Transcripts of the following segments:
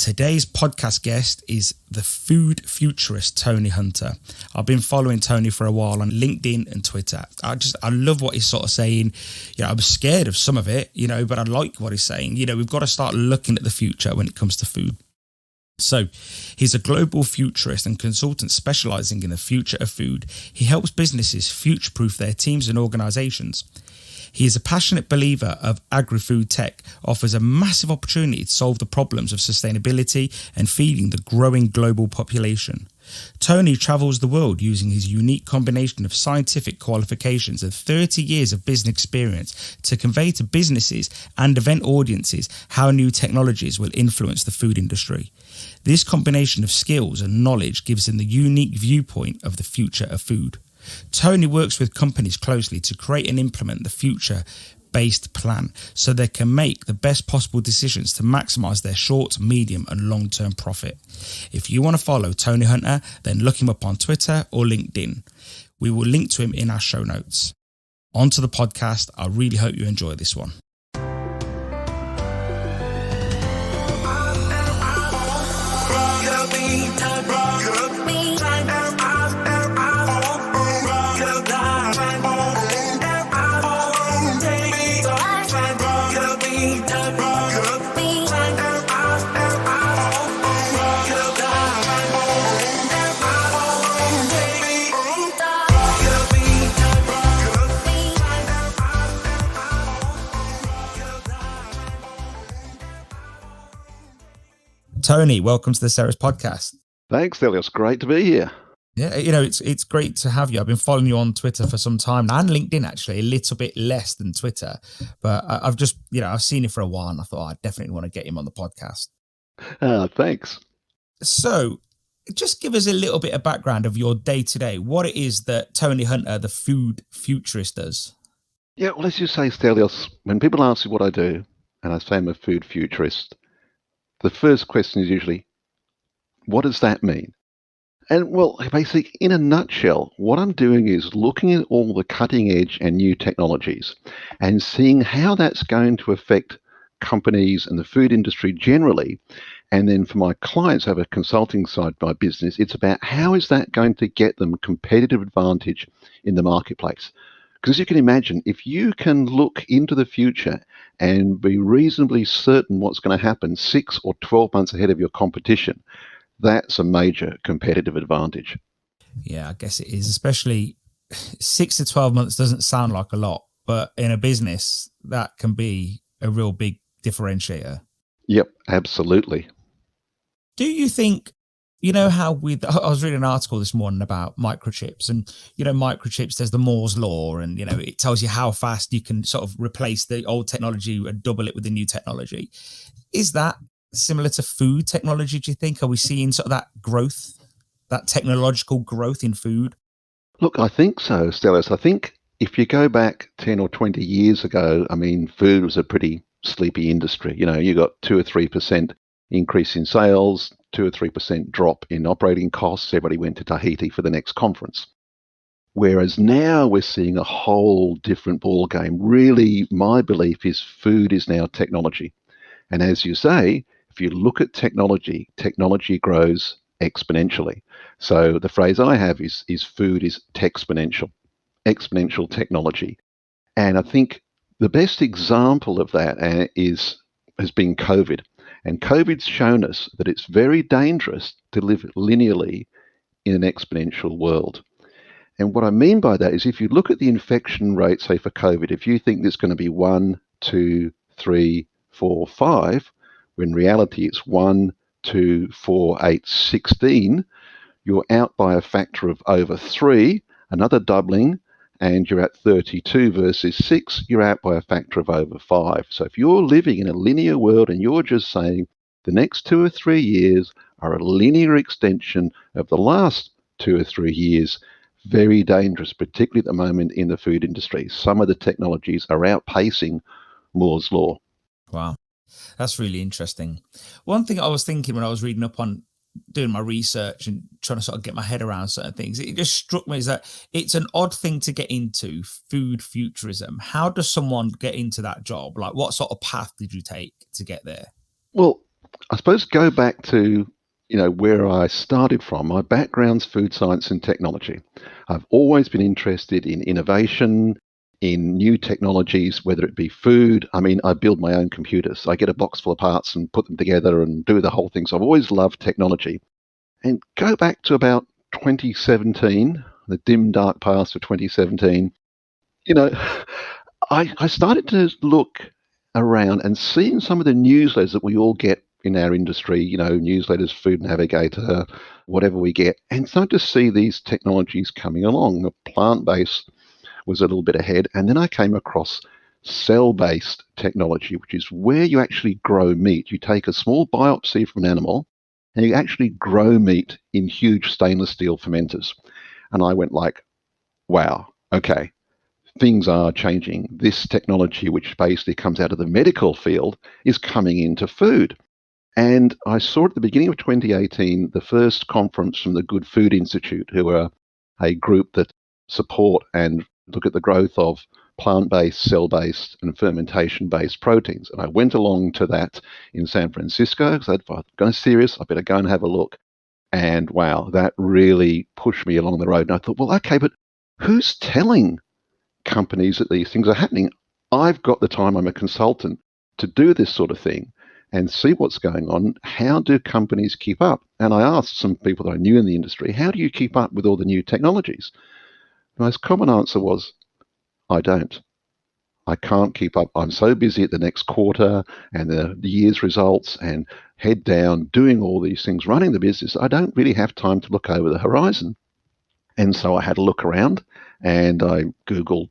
Today's podcast guest is the food futurist, Tony Hunter. I've been following Tony for a while on LinkedIn and Twitter. I love what he's sort of saying. I'm scared of some of it, but I like what he's saying. We've got to start looking at the future when it comes to food. So he's a global futurist and consultant specializing in the future of food. He helps businesses future-proof their teams and organizations. He is a passionate believer of agri-food tech, offers a massive opportunity to solve the problems of sustainability and feeding the growing global population. Tony travels the world using his unique combination of scientific qualifications and 30 years of business experience to convey to businesses and event audiences how new technologies will influence the food industry. This combination of skills and knowledge gives him the unique viewpoint of the future of food. Tony works with companies closely to create and implement the future-based plan so they can make the best possible decisions to maximise their short, medium and long-term profit. If you want to follow Tony Hunter, then look him up on Twitter or LinkedIn. We will link to him in our show notes. On to the podcast. I really hope you enjoy this one. Tony, welcome to the Ceres Podcast. Thanks, Stelios. Great to be here. Yeah, it's great to have you. I've been following you on Twitter for some time and LinkedIn, actually, a little bit less than Twitter. But I've just, I've seen you for a while and I thought I definitely want to get him on the podcast. Thanks. So just give us a little bit of background of your day-to-day, what it is that Tony Hunter, the food futurist, does. Yeah, well, as you say, Stelios, when people ask me what I do, and I say I'm a food futurist, the first question is usually, what does that mean? And well, basically, in a nutshell, what I'm doing is looking at all the cutting edge and new technologies and seeing how that's going to affect companies and the food industry generally. And then for my clients, I have a consulting side of my business. It's about how is that going to get them competitive advantage in the marketplace? Because as you can imagine, if you can look into the future and be reasonably certain what's going to happen 6 or 12 months ahead of your competition, that's a major competitive advantage. Yeah, I guess it is, especially 6 to 12 months doesn't sound like a lot, but in a business, that can be a real big differentiator. Yep, absolutely. Do you think, how I was reading an article this morning about microchips and, microchips, there's the Moore's law and, it tells you how fast you can sort of replace the old technology and double it with the new technology. Is that similar to food technology, do you think? Are we seeing sort of that growth, that technological growth in food? Look, I think so, Stelios. I think if you go back 10 or 20 years ago, food was a pretty sleepy industry. You got 2 or 3% increase in sales, 2 or 3% drop in operating costs. Everybody went to Tahiti for the next conference. Whereas now we're seeing a whole different ball game. Really, my belief is food is now technology. And as you say, if you look at technology, technology grows exponentially. So the phrase I have is food is techsponential, exponential technology. And I think the best example of that has been COVID. And COVID's shown us that it's very dangerous to live linearly in an exponential world. And what I mean by that is if you look at the infection rate, say for COVID, if you think there's going to be 1, 2, 3, 4, 5, when in reality it's 1, 2, 4, 8, 16, you're out by a factor of over 3, another doubling, and you're at 32 versus 6, you're out by a factor of over 5. So if you're living in a linear world and you're just saying the next 2 or 3 years are a linear extension of the last 2 or 3 years, very dangerous, particularly at the moment in the food industry. Some of the technologies are outpacing Moore's law. Wow, that's really interesting. One thing I was thinking when I was reading up on doing my research and trying to sort of get my head around certain things, it just struck me as that it's an odd thing to get into, food futurism. How does someone get into that job? Like, what sort of path did you take to get there? Well, I suppose go back to, where I started from. My background's food science and technology. I've always been interested in innovation, in new technologies, whether it be food. I mean, I build my own computers. I get a box full of parts and put them together and do the whole thing. So I've always loved technology. And go back to about 2017, the dim, dark past of 2017, you know, I started to look around and seeing some of the newsletters that we all get in our industry, newsletters, Food Navigator, whatever we get, and started to see these technologies coming along. The plant-based was a little bit ahead, and then I came across cell-based technology, which is where you actually grow meat. You take a small biopsy from an animal, and you actually grow meat in huge stainless steel fermenters. And I went like, wow, okay, things are changing. This technology, which basically comes out of the medical field, is coming into food. And I saw at the beginning of 2018 the first conference from the Good Food Institute, who are a group that support and look at the growth of plant-based, cell-based, and fermentation-based proteins. And I went along to that in San Francisco because I'd gone serious. I better go and have a look. And wow, that really pushed me along the road. And I thought, well, okay, but who's telling companies that these things are happening? I've got the time, I'm a consultant, to do this sort of thing and see what's going on. How do companies keep up? And I asked some people that I knew in the industry, how do you keep up with all the new technologies? The most common answer was, I don't. I can't keep up. I'm so busy at the next quarter and the year's results and head down doing all these things, running the business. I don't really have time to look over the horizon. And so I had a look around and I Googled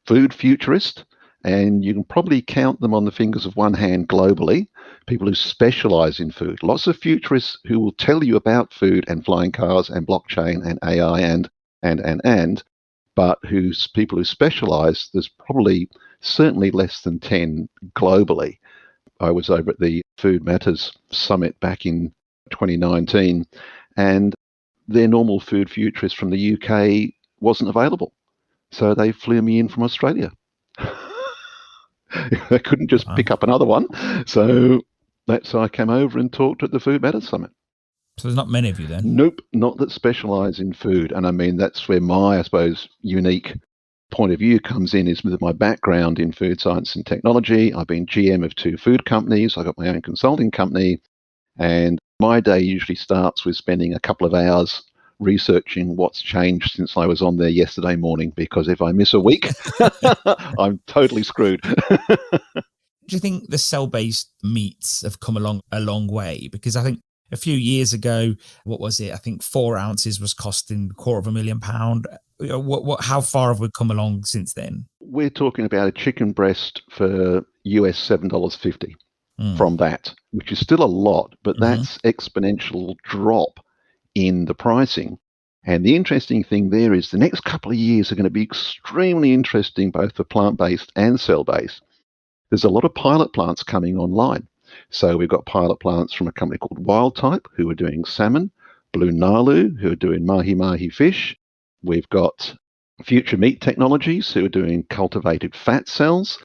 food futurist, and you can probably count them on the fingers of one hand globally, people who specialize in food. Lots of futurists who will tell you about food and flying cars and blockchain and AI and, but people who specialize, there's probably certainly less than 10 globally. I was over at the Food Matters Summit back in 2019, and their normal food futurist from the UK wasn't available. So they flew me in from Australia. They couldn't just pick up another one. So I came over and talked at the Food Matters Summit. So there's not many of you then? Nope, not that specialise in food. And I mean, that's where my, I suppose, unique point of view comes in, is with my background in food science and technology. I've been GM of 2 food companies. I've got my own consulting company. And my day usually starts with spending a couple of hours researching what's changed since I was on there yesterday morning, because if I miss a week, I'm totally screwed. Do you think the cell-based meats have come along a long way? Because I think a few years ago, what was it? I think 4 ounces was costing £250,000. How far have we come along since then? We're talking about a chicken breast for US $7.50 from that, which is still a lot, but that's exponential drop in the pricing. And the interesting thing there is the next couple of years are going to be extremely interesting, both for plant-based and cell-based. There's a lot of pilot plants coming online. So we've got pilot plants from a company called Wild Type, who are doing salmon, Blue Nalu, who are doing mahi-mahi fish. We've got Future Meat Technologies, who are doing cultivated fat cells,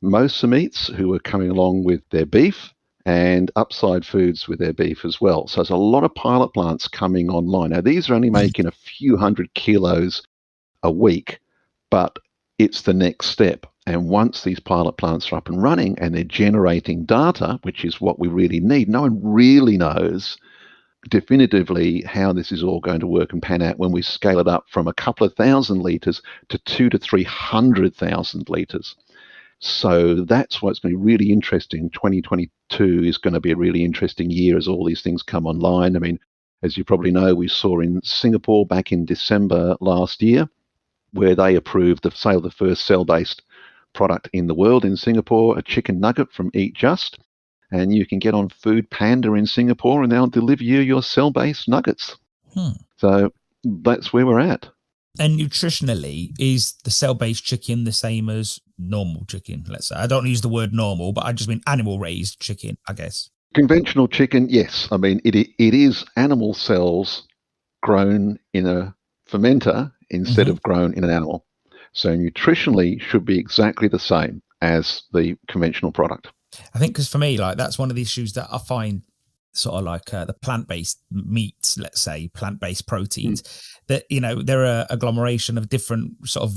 Mosa Meats, who are coming along with their beef, and Upside Foods with their beef as well. So there's a lot of pilot plants coming online. Now, these are only making a few hundred kilos a week, but it's the next step. And once these pilot plants are up and running and they're generating data, which is what we really need, no one really knows definitively how this is all going to work and pan out when we scale it up from a couple of thousand litres to 200,000 to 300,000 litres. So that's what's going to be really interesting. 2022 is going to be a really interesting year as all these things come online. I mean, as you probably know, we saw in Singapore back in December last year, where they approved the sale of the first cell-based product in the world in Singapore, a chicken nugget from Eat Just. And you can get on Food Panda in Singapore and they'll deliver you your cell-based nuggets. So that's where we're at. And nutritionally, is the cell-based chicken the same as normal chicken? Let's say, I don't use the word normal, but I just mean animal-raised chicken, I guess. Conventional chicken, yes. I mean, it is animal cells grown in a fermenter instead of grown in an animal. So nutritionally should be exactly the same as the conventional product. I think because for me, like, that's one of the issues that I find sort of like the plant-based meats, let's say, plant-based proteins, that, they're a agglomeration of different sort of,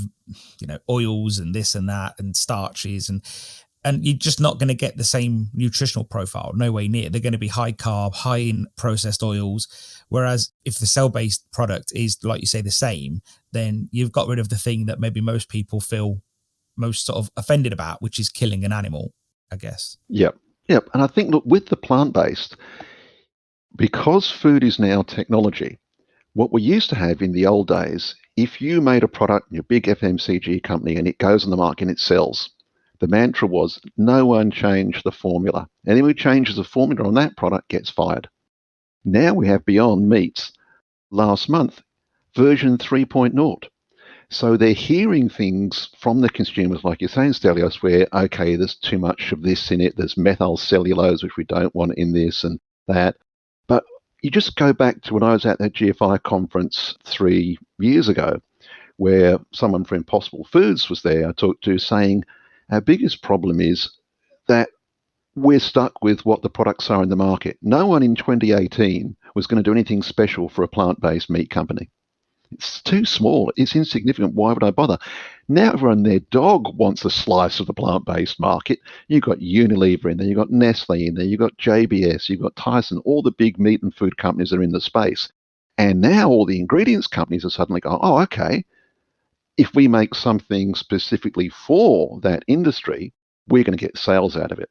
oils and this and that and starches, and you're just not going to get the same nutritional profile, no way near. They're going to be high carb, high in processed oils. Whereas if the cell-based product is, like you say, the same, then you've got rid of the thing that maybe most people feel most sort of offended about, which is killing an animal, I guess. Yep. And I think, look, with the plant-based, because food is now technology, what we used to have in the old days, if you made a product, your big FMCG company, and it goes on the market and it sells, the mantra was no one change the formula. Anyone who changes the formula on that product gets fired. Now we have Beyond Meats last month, version 3.0. So they're hearing things from the consumers, like you're saying, Stelios, where, okay, there's too much of this in it. There's methyl cellulose, which we don't want in this and that. But you just go back to when I was at that GFI conference 3 years ago, where someone from Impossible Foods was there I talked to, saying our biggest problem is that we're stuck with what the products are in the market. No one in 2018 was going to do anything special for a plant-based meat company. It's too small. It's insignificant. Why would I bother? Now everyone and their dog wants a slice of the plant-based market. You've got Unilever in there. You've got Nestle in there. You've got JBS. You've got Tyson. All the big meat and food companies are in the space. And now all the ingredients companies are suddenly going, oh, okay, if we make something specifically for that industry, we're going to get sales out of it.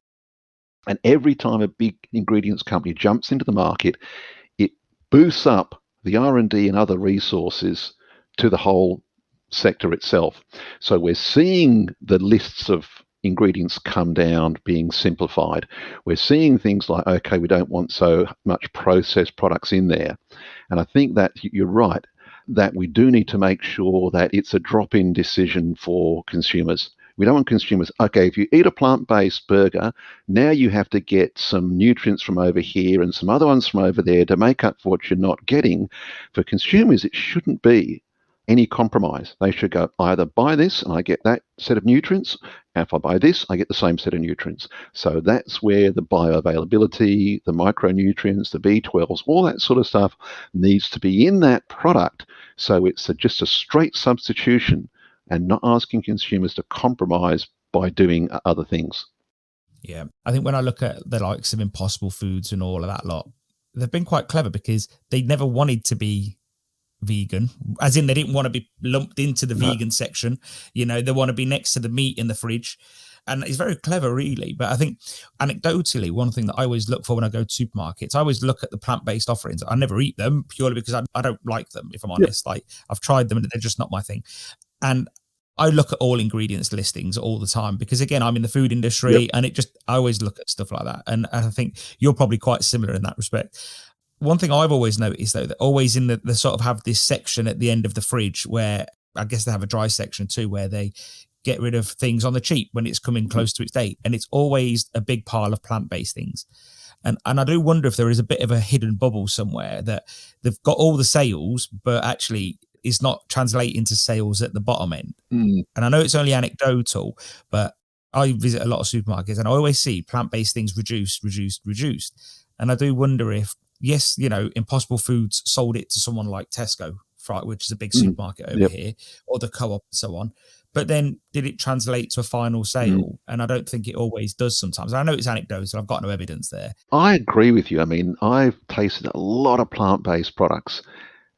And every time a big ingredients company jumps into the market, it boosts up the R&D and other resources to the whole sector itself. So we're seeing the lists of ingredients come down, being simplified. We're seeing things like, okay, we don't want so much processed products in there. And I think that you're right, that we do need to make sure that it's a drop-in decision for consumers. We don't want consumers, okay, if you eat a plant-based burger, now you have to get some nutrients from over here and some other ones from over there to make up for what you're not getting. For consumers, it shouldn't be any compromise. They should go, either buy this and I get that set of nutrients, and if I buy this, I get the same set of nutrients. So that's where the bioavailability, the micronutrients, the B12s, all that sort of stuff needs to be in that product. So it's just a straight substitution and not asking consumers to compromise by doing other things. Yeah. I think when I look at the likes of Impossible Foods and all of that lot, they've been quite clever because they never wanted to be vegan, as in they didn't want to be lumped into the vegan section. They want to be next to the meat in the fridge. And it's very clever, really. But I think anecdotally, one thing that I always look for when I go to supermarkets, I always look at the plant-based offerings. I never eat them purely because I don't like them, if I'm honest. Like, I've tried them and they're just not my thing. And I look at all ingredients listings all the time because, again, I'm in the food industry and I always look at stuff like that. And I think you're probably quite similar in that respect. One thing I've always noticed, though, that always in they sort of have this section at the end of the fridge where I guess they have a dry section too, where they get rid of things on the cheap when it's coming close to its date. And it's always a big pile of plant-based things. And I do wonder if there is a bit of a hidden bubble somewhere that they've got all the sales, but actually it's not translating to sales at the bottom end. And I know it's only anecdotal, but I visit a lot of supermarkets and I always see plant-based things reduced. And I do wonder if, yes, Impossible Foods sold it to someone like Tesco, which is a big supermarket over here, or the Co-op and so on. But then did it translate to a final sale? And I don't think it always does sometimes. I know it's anecdotal. I've got no evidence there. I agree with you. I mean, I've tasted a lot of plant-based products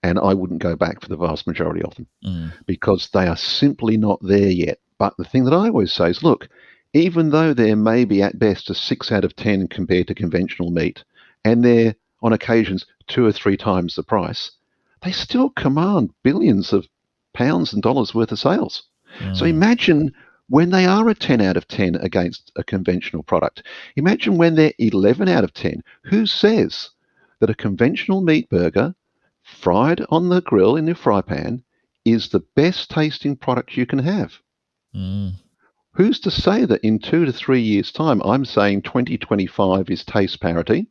and I wouldn't go back for the vast majority of them because they are simply not there yet. But the thing that I always say is, look, even though they're maybe at best a 6 out of 10 compared to conventional meat, and they're on occasions 2 or 3 times the price, they still command billions of pounds and dollars worth of sales. So imagine when they are a 10 out of 10 against a conventional product. Imagine when they're 11 out of 10. Who says that a conventional meat burger fried on the grill in the fry pan is the best tasting product you can have? Who's to say that in 2 to 3 years' time, I'm saying 2025 is taste parity,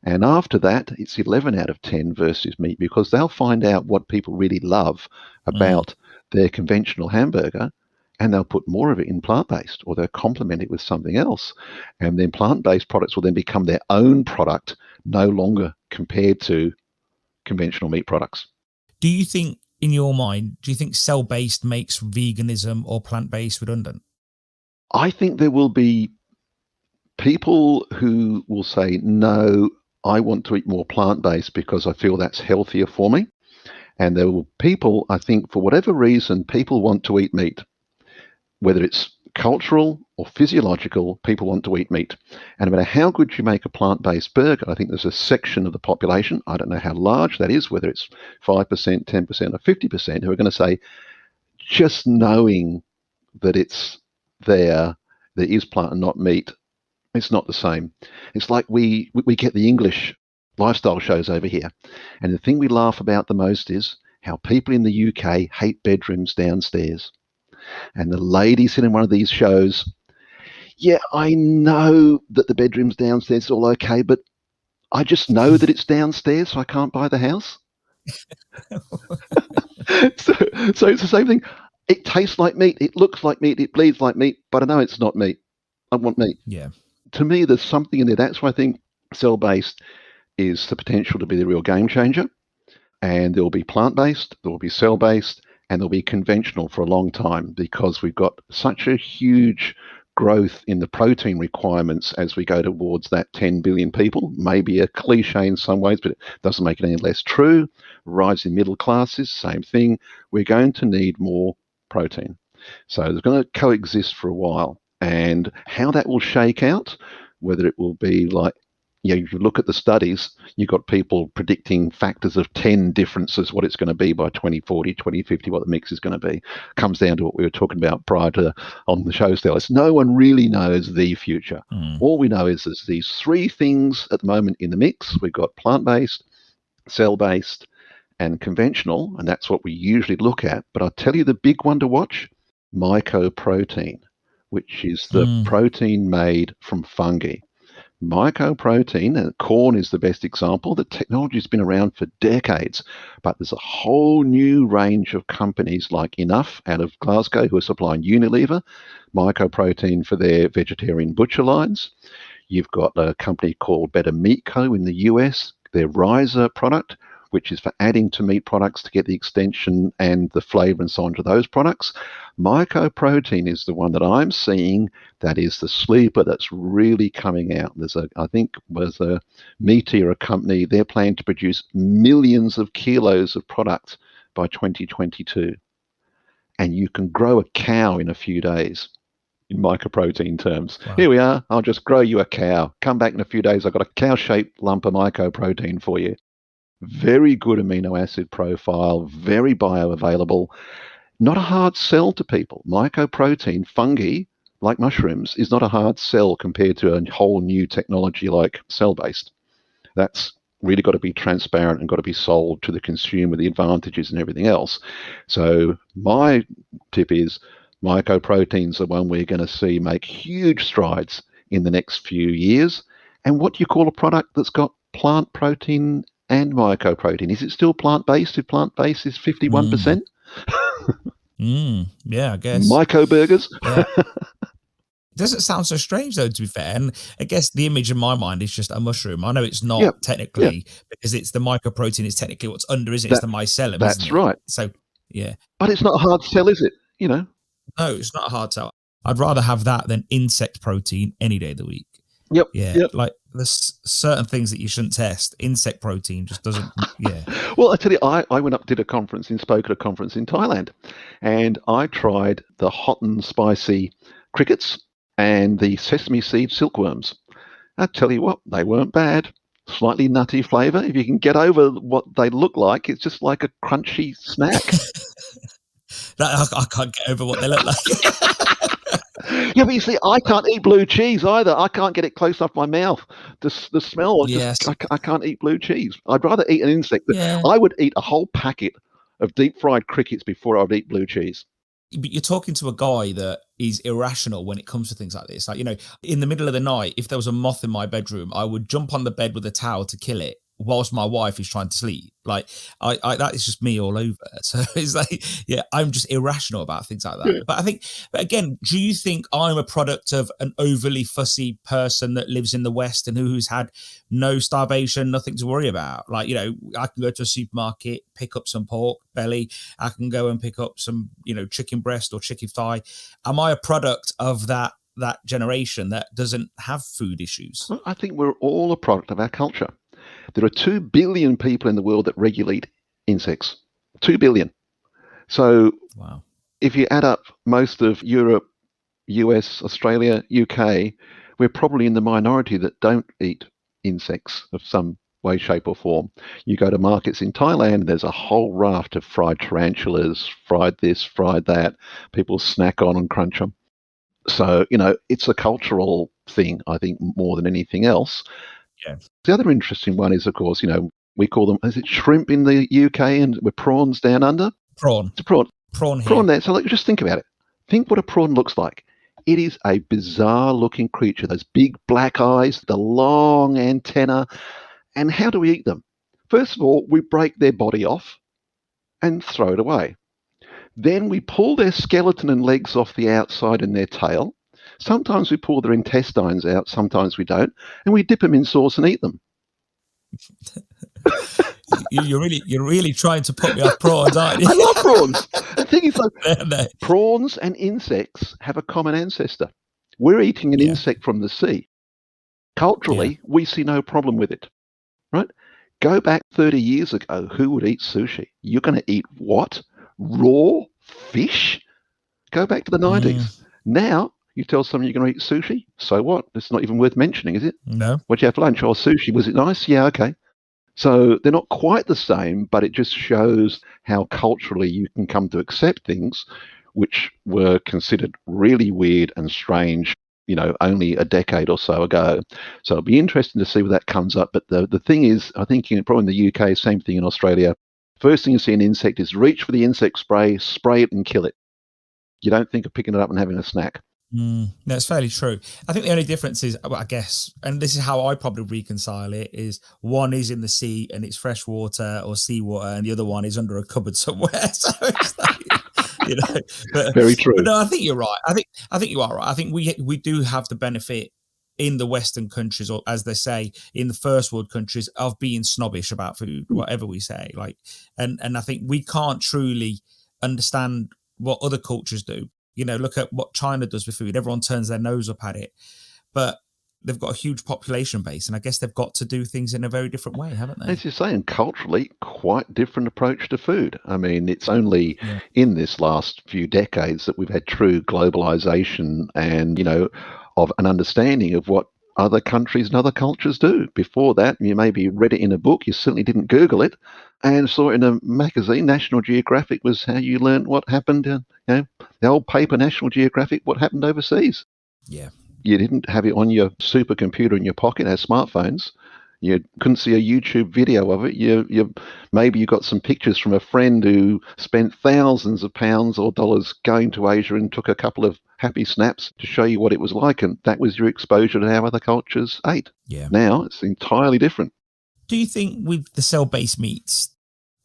and after that, it's 11 out of 10 versus meat, because they'll find out what people really love about their conventional hamburger, and they'll put more of it in plant-based, or they'll complement it with something else. And then plant-based products will then become their own product no longer compared to conventional meat products. Do you think, in your mind, do you think cell-based makes veganism or plant-based redundant? I think there will be people who will say, no, I want to eat more plant-based because I feel that's healthier for me. And there will people, I think, for whatever reason, people want to eat meat. Whether it's cultural or physiological, people want to eat meat. And no matter how good you make a plant-based burger, I think there's a section of the population, I don't know how large that is, whether it's 5%, 10%, or 50%, who are going to say, just knowing that it's there is plant and not meat, it's not the same. It's like we get the English lifestyle shows over here. And the thing we laugh about the most is how people in the UK hate bedrooms downstairs. And the ladies in one of these shows, yeah, I know that the bedroom's downstairs is all okay, but I just know that it's downstairs, so I can't buy the house. So it's the same thing. It tastes like meat. It looks like meat. It bleeds like meat, but I know it's not meat. I want meat. Yeah. To me, there's something in there. That's why I think cell-based is the potential to be the real game changer. And there will be plant-based, there will be cell-based, and there'll be conventional for a long time because we've got such a huge growth in the protein requirements as we go towards that 10 billion people. Maybe a cliche in some ways, but it doesn't make it any less true. Rising middle classes, same thing. We're going to need more protein. So they're going to coexist for a while. And how that will shake out, whether it will be like, if you look at the studies, you've got people predicting factors of 10 differences, what it's going to be by 2040, 2050, what the mix is going to be. Comes down to what we were talking about prior to on the show, Stelios. No one really knows the future. All we know is there's these three things at the moment in the mix. We've got plant-based, cell-based, and conventional, and that's what we usually look at. But I'll tell you the big one to watch, mycoprotein, which is the protein made from fungi. Mycoprotein, and corn is the best example. The technology's been around for decades, but there's a whole new range of companies like Enough out of Glasgow who are supplying Unilever mycoprotein for their vegetarian butcher lines. You've got a company called Better Meat Co. in the US, their riser product, which is for adding to meat products to get the extension and the flavor and so on to those products. Mycoprotein is the one that I'm seeing that is the sleeper that's really coming out. I think there's a Meteor, a company, they're planning to produce millions of kilos of product by 2022. And you can grow a cow in a few days in mycoprotein terms. Wow. Here we are. I'll just grow you a cow. Come back in a few days. I've got a cow-shaped lump of mycoprotein for you. Very good amino acid profile, very bioavailable, not a hard sell to people. Mycoprotein, fungi, like mushrooms, is not a hard sell compared to a whole new technology like cell-based. That's really got to be transparent and got to be sold to the consumer, the advantages and everything else. So my tip is mycoprotein's the one we're going to see make huge strides in the next few years. And what do you call a product that's got plant protein and mycoprotein? Is it still plant-based if plant-based is 51%? Yeah, I guess. Myco burgers? Yeah. Doesn't sound so strange, though, to be fair. And I guess the image in my mind is just a mushroom. I know it's not technically, because it's the mycoprotein is technically what's under, isn't it? It's the mycelium, That's isn't it? right. So, yeah. But it's not a hard sell, is it? No, it's not a hard sell. I'd rather have that than insect protein any day of the week. Yep. Like there's certain things that you shouldn't test. Insect protein just doesn't. Well, I tell you, I went up, spoke at a conference in Thailand, and I tried the hot and spicy crickets and the sesame seed silkworms. I tell you what, they weren't bad. Slightly nutty flavour. If you can get over what they look like, it's just like a crunchy snack. I can't get over what they look like. Yeah, but you see, I can't eat blue cheese either. I can't get it close off my mouth. The smell, I can't eat blue cheese. I'd rather eat an insect. Yeah. I would eat a whole packet of deep-fried crickets before I'd eat blue cheese. But you're talking to a guy that is irrational when it comes to things like this. Like, in the middle of the night, if there was a moth in my bedroom, I would jump on the bed with a towel to kill it whilst my wife is trying to sleep. Like I that is just me all over. So it's like, yeah, I'm just irrational about things like that. Yeah. But again, do you think I'm a product of an overly fussy person that lives in the West and who's had no starvation, nothing to worry about? Like, I can go to a supermarket, pick up some pork belly. I can go and pick up some, chicken breast or chicken thigh. Am I a product of that generation that doesn't have food issues? Well, I think we're all a product of our culture. There are 2 billion people in the world that regulate insects. 2 billion. So wow. If you add up most of Europe, US, Australia, UK, we're probably in the minority that don't eat insects of some way, shape or form. You go to markets in Thailand, there's a whole raft of fried tarantulas, fried this, fried that. People snack on and crunch them. So, it's a cultural thing, I think, more than anything else. Yeah. The other interesting one is, of course, we call them, is it shrimp in the UK and with prawns down under? Prawn. It's a prawn. Prawn here. Prawn there. So just think about it. Think what a prawn looks like. It is a bizarre looking creature. Those big black eyes, the long antenna. And how do we eat them? First of all, we break their body off and throw it away. Then we pull their skeleton and legs off the outside and their tail. Sometimes we pull their intestines out, sometimes we don't, and we dip them in sauce and eat them. You're really trying to put me off prawns, aren't you? I love prawns. The thing is, prawns and insects have a common ancestor. We're eating an insect from the sea. Culturally, we see no problem with it, right? Go back 30 years ago, who would eat sushi? You're going to eat what? Raw fish? Go back to the 90s. Now, you tell someone you're going to eat sushi, so what? It's not even worth mentioning, is it? No. What'd you have for lunch? Oh, sushi. Was it nice? Yeah, okay. So they're not quite the same, but it just shows how culturally you can come to accept things which were considered really weird and strange, only a decade or so ago. So it'll be interesting to see where that comes up. But the thing is, I think probably in the UK, same thing in Australia, first thing you see an insect is reach for the insect spray it and kill it. You don't think of picking it up and having a snack. No, it's fairly true. I think the only difference is, I guess, and this is how I probably reconcile it, is one is in the sea and it's fresh water or seawater, and the other one is under a cupboard somewhere. So it's like, but, very true. But no, I think you're right. I think you are right. I think we do have the benefit in the Western countries, or as they say, in the first world countries, of being snobbish about food, whatever we say. Like, and I think we can't truly understand what other cultures do. Look at what China does with food. Everyone turns their nose up at it, but they've got a huge population base, and I guess they've got to do things in a very different way, haven't they? As you're saying, culturally, quite different approach to food. I mean, it's only in this last few decades that we've had true globalization and, of an understanding of what other countries and other cultures do. Before that, you maybe read it in a book, you certainly didn't Google it, and saw it in a magazine. National Geographic was how you learned what happened, the old paper National Geographic, what happened overseas. Yeah. You didn't have it on your supercomputer in your pocket as smartphones. You couldn't see a YouTube video of it. Maybe you got some pictures from a friend who spent thousands of pounds or dollars going to Asia and took a couple of happy snaps to show you what it was like, and that was your exposure to how other cultures ate. Yeah. Now it's entirely different. Do you think with the cell-based meats,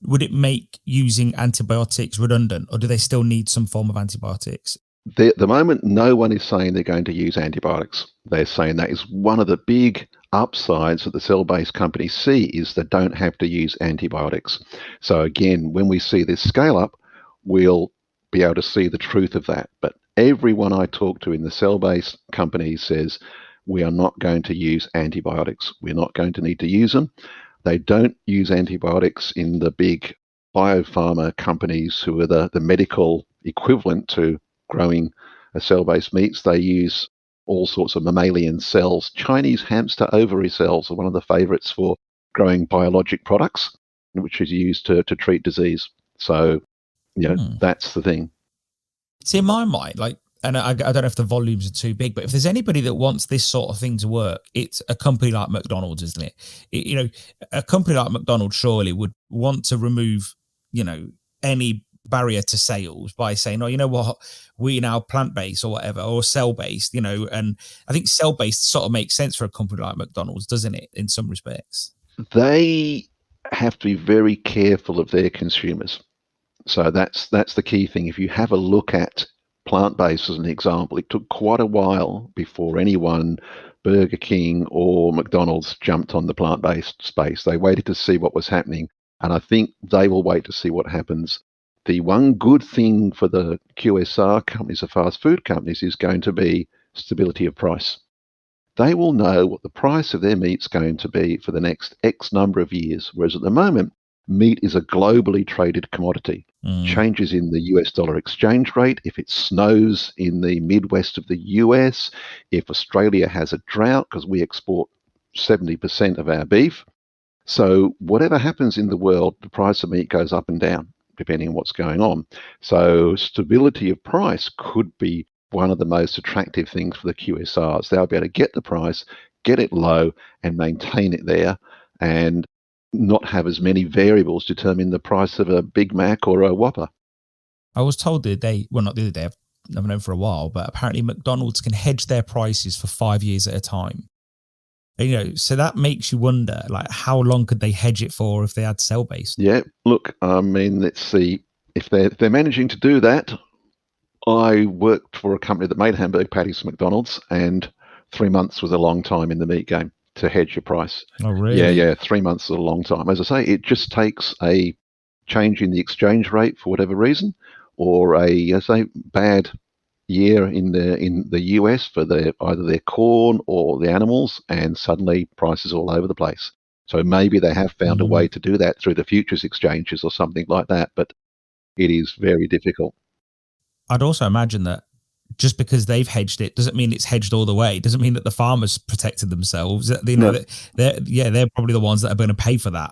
would it make using antibiotics redundant, or do they still need some form of antibiotics? At the moment, no one is saying they're going to use antibiotics. They're saying that is one of the big upsides that the cell-based companies see, is they don't have to use antibiotics. So again, when we see this scale up, we'll be able to see the truth of that. But everyone I talk to in the cell-based companies says we are not going to use antibiotics. We're not going to need to use them. They don't use antibiotics in the big biopharma companies who are the medical equivalent to growing a cell-based meats. They use all sorts of mammalian cells. Chinese hamster ovary cells are one of the favorites for growing biologic products, which is used to treat disease. So, that's the thing. See, in my mind, and I don't know if the volumes are too big, but if there's anybody that wants this sort of thing to work, it's a company like McDonald's, isn't it? A company like McDonald's surely would want to remove, any barrier to sales by saying, oh, you know what, we now plant-based or whatever, or cell-based, and I think cell-based sort of makes sense for a company like McDonald's, doesn't it, in some respects? They have to be very careful of their consumers. So that's the key thing. If you have a look at plant-based as an example, it took quite a while before anyone, Burger King or McDonald's, jumped on the plant-based space. They waited to see what was happening, and I think they will wait to see what happens. The one good thing for the QSR companies, the fast food companies, is going to be stability of price. They will know what the price of their meat's going to be for the next X number of years, whereas at the moment, meat is a globally traded commodity. Changes in the US dollar exchange rate, if it snows in the Midwest of the US, if Australia has a drought, because we export 70% of our beef. So whatever happens in the world, the price of meat goes up and down, depending on what's going on. So stability of price could be one of the most attractive things for the QSRs. They'll be able to get the price, get it low, and maintain it there, and not have as many variables determine the price of a Big Mac or a Whopper. I was told the other day, well, not the other day, I've known for a while, but apparently McDonald's can hedge their prices for 5 years at a time. And, so that makes you wonder, like, how long could they hedge it for if they had cell-based? Yeah, look, I mean, let's see. If they're managing to do that, I worked for a company that made hamburger patties for McDonald's, and 3 months was a long time in the meat game to hedge your price. Oh, really? Yeah, 3 months is a long time. As I say, it just takes a change in the exchange rate for whatever reason, or a bad year in the US for either their corn or the animals, and suddenly prices all over the place. So maybe they have found a way to do that through the futures exchanges or something like that, but it is very difficult. I'd also imagine that just because they've hedged it doesn't mean it's hedged all the way. It doesn't mean that the farmers protected themselves. They're probably the ones that are going to pay for that,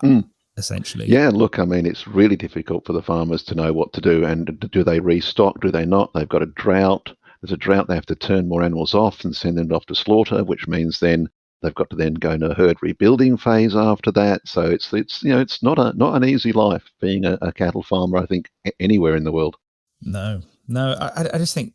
essentially. Yeah, look, I mean, it's really difficult for the farmers to know what to do. And do they restock? Do they not? They've got a drought. There's a drought. They have to turn more animals off and send them off to slaughter, which means then they've got to then go into a herd rebuilding phase after that. So it's not an easy life being a cattle farmer, I think, anywhere in the world. No, I just think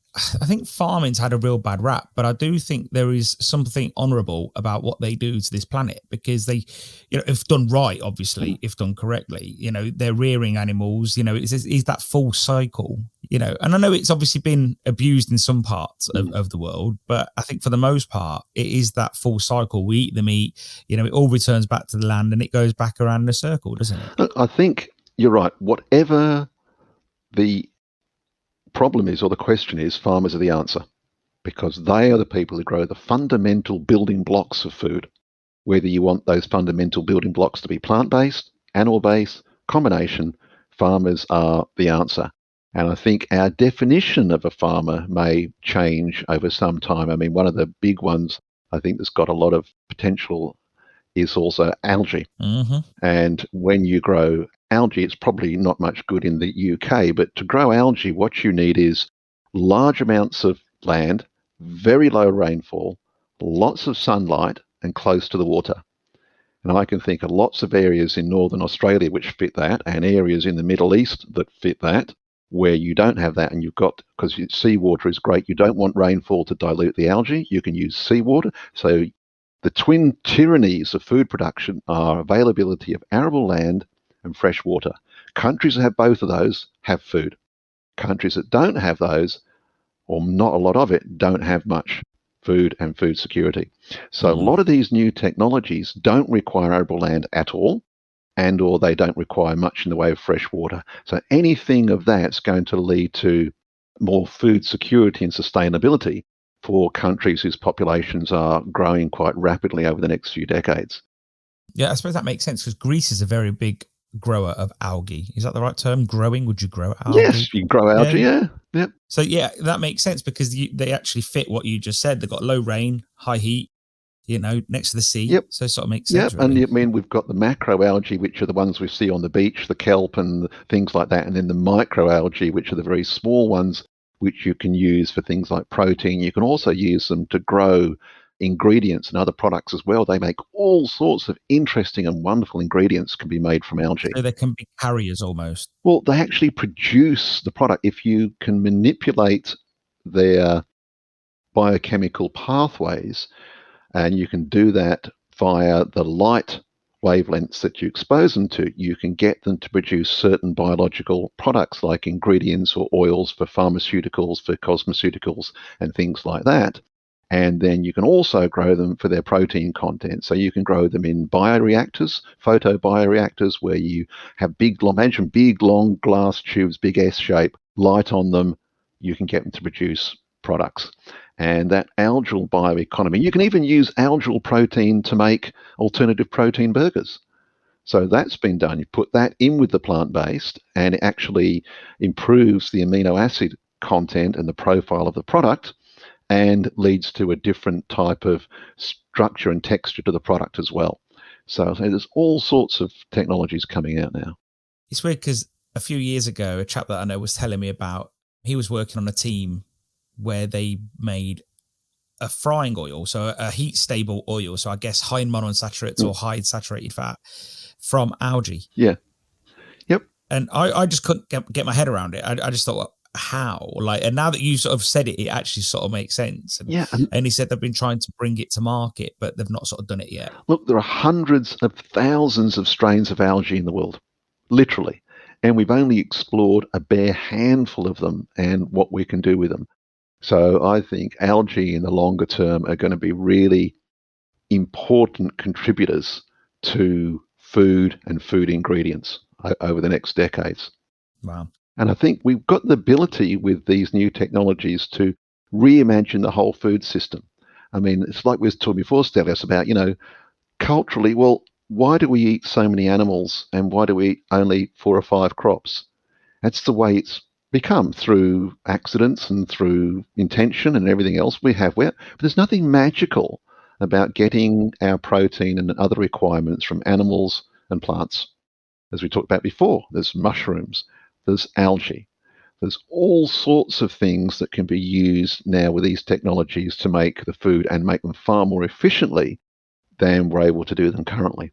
farming's had a real bad rap, but I do think there is something honourable about what they do to this planet, because they, if done right, obviously, if done correctly, they're rearing animals, it's that full cycle, and I know it's obviously been abused in some parts of the world, but I think for the most part, it is that full cycle. We eat the meat, it all returns back to the land and it goes back around in a circle, doesn't it? Look, I think you're right. Whatever the problem is, or the question is, farmers are the answer, because they are the people who grow the fundamental building blocks of food. Whether you want those fundamental building blocks to be plant-based, animal-based, combination, farmers are the answer. And I think our definition of a farmer may change over some time. I mean, one of the big ones I think that's got a lot of potential is also algae. And when you grow algae, it's probably not much good in the UK, but to grow algae, what you need is large amounts of land, very low rainfall, lots of sunlight, and close to the water. And I can think of lots of areas in northern Australia which fit that, and areas in the Middle East that fit that, where you don't have that, and you've got, because seawater is great, you don't want rainfall to dilute the algae, you can use seawater. So the twin tyrannies of food production are availability of arable land and fresh water. Countries that have both of those have food. Countries that don't have those, or not a lot of it, don't have much food and food security. So a lot of these new technologies don't require arable land at all, and or they don't require much in the way of fresh water. So anything of that's going to lead to more food security and sustainability for countries whose populations are growing quite rapidly over the next few decades. Yeah, I suppose that makes sense, because Greece is a very big grower of algae. Is that the right term? Growing? Would you grow algae? Yes, you can grow algae, yeah. So yeah, that makes sense, because they actually fit what you just said. They've got low rain, high heat, next to the sea. Yep. So it sort of makes sense. Yep, really. And I mean, we've got the macroalgae, which are the ones we see on the beach, the kelp and things like that, and then the microalgae, which are the very small ones, which you can use for things like protein. You can also use them to grow ingredients and other products as well. They make all sorts of interesting and wonderful ingredients can be made from algae. So they can be carriers almost. Well, they actually produce the product. If you can manipulate their biochemical pathways, and you can do that via the light wavelengths that you expose them to, you can get them to produce certain biological products like ingredients or oils for pharmaceuticals, for cosmeceuticals, and things like that. And then you can also grow them for their protein content. So you can grow them in bioreactors, photobioreactors, where you have imagine big, long glass tubes, big S shape, light on them. You can get them to produce products. And that algal bioeconomy, you can even use algal protein to make alternative protein burgers. So that's been done. You put that in with the plant-based, and it actually improves the amino acid content and the profile of the product, and leads to a different type of structure and texture to the product as well. So there's all sorts of technologies coming out now. It's weird because a few years ago, a chap that I know was telling me about, he was working on a team where they made a frying oil, so a heat stable oil, so I guess high in monounsaturates or high in saturated fat from algae. Yeah. Yep. And I just couldn't get my head around it. I just thought, well, how? Like, and now that you sort of said it, it actually sort of makes sense. And, yeah. And he said they've been trying to bring it to market, but they've not sort of done it yet. Look, there are hundreds of thousands of strains of algae in the world, literally. And we've only explored a bare handful of them and what we can do with them. So I think algae in the longer term are going to be really important contributors to food and food ingredients over the next decades. Wow. And I think we've got the ability with these new technologies to reimagine the whole food system. I mean, it's like we were talking before, Stelios, about, culturally, well, why do we eat so many animals and why do we eat only 4 or 5 crops? That's the way it's become, through accidents and through intention and everything else we have. But there's nothing magical about getting our protein and other requirements from animals and plants. As we talked about before, there's mushrooms, there's algae, there's all sorts of things that can be used now with these technologies to make the food and make them far more efficiently than we're able to do them currently.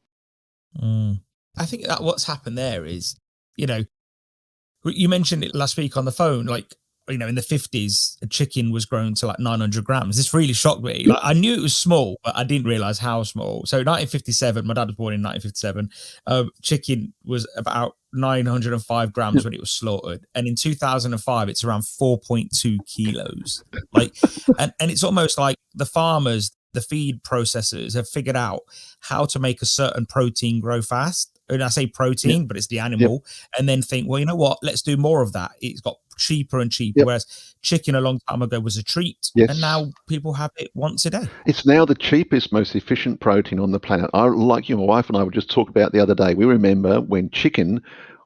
I think that what's happened there is, you mentioned it last week on the phone, like, in the 50s, a chicken was grown to like 900 grams. This really shocked me. Like, I knew it was small, but I didn't realize how small. So 1957, my dad was born in 1957. Chicken was about 905 grams when it was slaughtered. And in 2005, it's around 4.2 kilos. Like, and it's almost like the farmers, the feed processors have figured out how to make a certain protein grow fast. And I say protein, but it's the animal, and then think, well, you know what? Let's do more of that. It's got cheaper and cheaper. Whereas chicken a long time ago was a treat, and now people have it once a day. It's now the cheapest, most efficient protein on the planet. Like you, my wife and I would just talk about the other day. We remember when chicken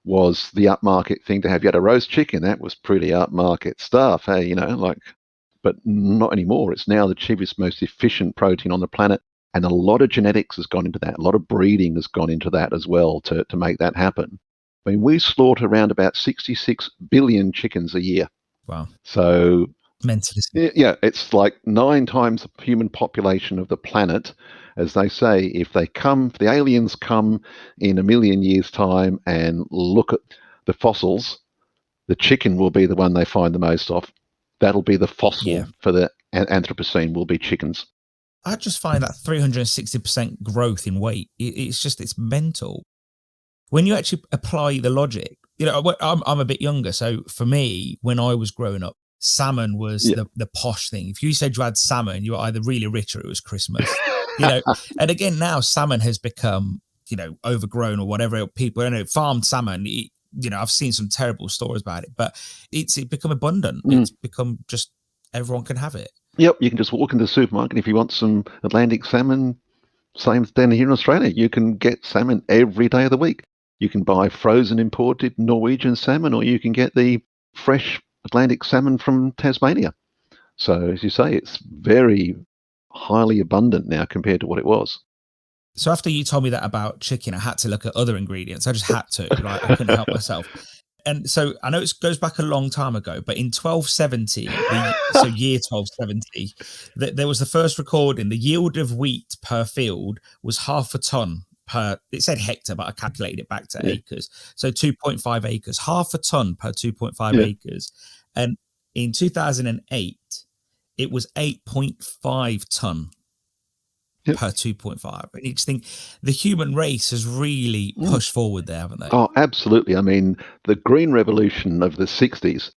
was the upmarket thing to have. You had a roast chicken, that was pretty upmarket stuff. Hey, but not anymore. It's now the cheapest, most efficient protein on the planet. And a lot of genetics has gone into that. A lot of breeding has gone into that as well to make that happen. I mean, we slaughter around about 66 billion chickens a year. Wow. So, mentally. Yeah, it's like 9 times the human population of the planet. As they say, if the aliens come in 1 million years' time and look at the fossils, the chicken will be the one they find the most of. That'll be the fossil for the Anthropocene, will be chickens. I just find that 360% growth in weight, it's mental. When you actually apply the logic, I'm a bit younger. So for me, when I was growing up, salmon was the posh thing. If you said you had salmon, you were either really rich or it was Christmas. And again, now salmon has become, overgrown or whatever. People, farmed salmon, I've seen some terrible stories about it, but it's become abundant. It's become just everyone can have it. Yep, you can just walk into the supermarket if you want some Atlantic salmon. Same down here in Australia. You can get salmon every day of the week. You can buy frozen imported Norwegian salmon, or you can get the fresh Atlantic salmon from Tasmania. So, as you say, it's very highly abundant now compared to what it was. So after you told me that about chicken, I had to look at other ingredients. I just had to. Like, I couldn't help myself. And so I know it goes back a long time ago, but in 1270, so year 1270, there was the first recording. The yield of wheat per field was 0.5 ton per, it said hectare, but I calculated it back to acres. So 2.5 acres, 0.5 ton per 2.5 acres. And in 2008, it was 8.5 ton Yep. per 2.5. And you just think the human race has really pushed forward there, haven't they? Oh, absolutely. I mean, the green revolution of the 60s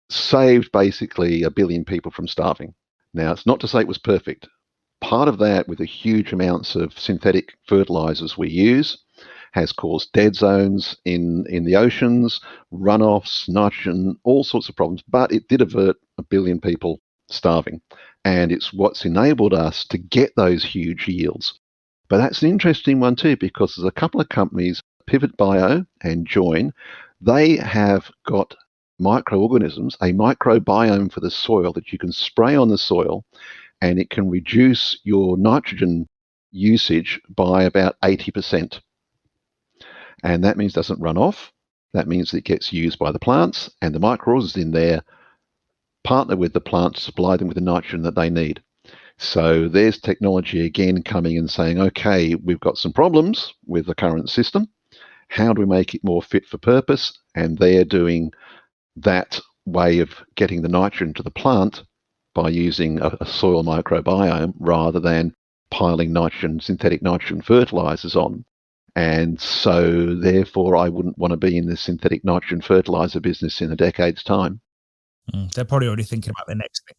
saved basically 1 billion people from starving. Now, it's not to say it was perfect. Part of that, with the huge amounts of synthetic fertilizers we use, has caused dead zones in the oceans, runoffs, nitrogen, all sorts of problems. But it did avert 1 billion people starving. And it's what's enabled us to get those huge yields. But that's an interesting one too, because there's a couple of companies, Pivot Bio and Join, they have got microorganisms, a microbiome for the soil that you can spray on the soil, and it can reduce your nitrogen usage by about 80%. And that means it doesn't run off. That means it gets used by the plants, and the microorganisms in there partner with the plant to supply them with the nitrogen that they need. So there's technology again coming and saying, okay, we've got some problems with the current system. How do we make it more fit for purpose? And they're doing that way of getting the nitrogen to the plant by using a soil microbiome rather than piling nitrogen, synthetic nitrogen fertilizers on. And so therefore, I wouldn't want to be in the synthetic nitrogen fertilizer business in a decade's time. They're probably already thinking about the next thing.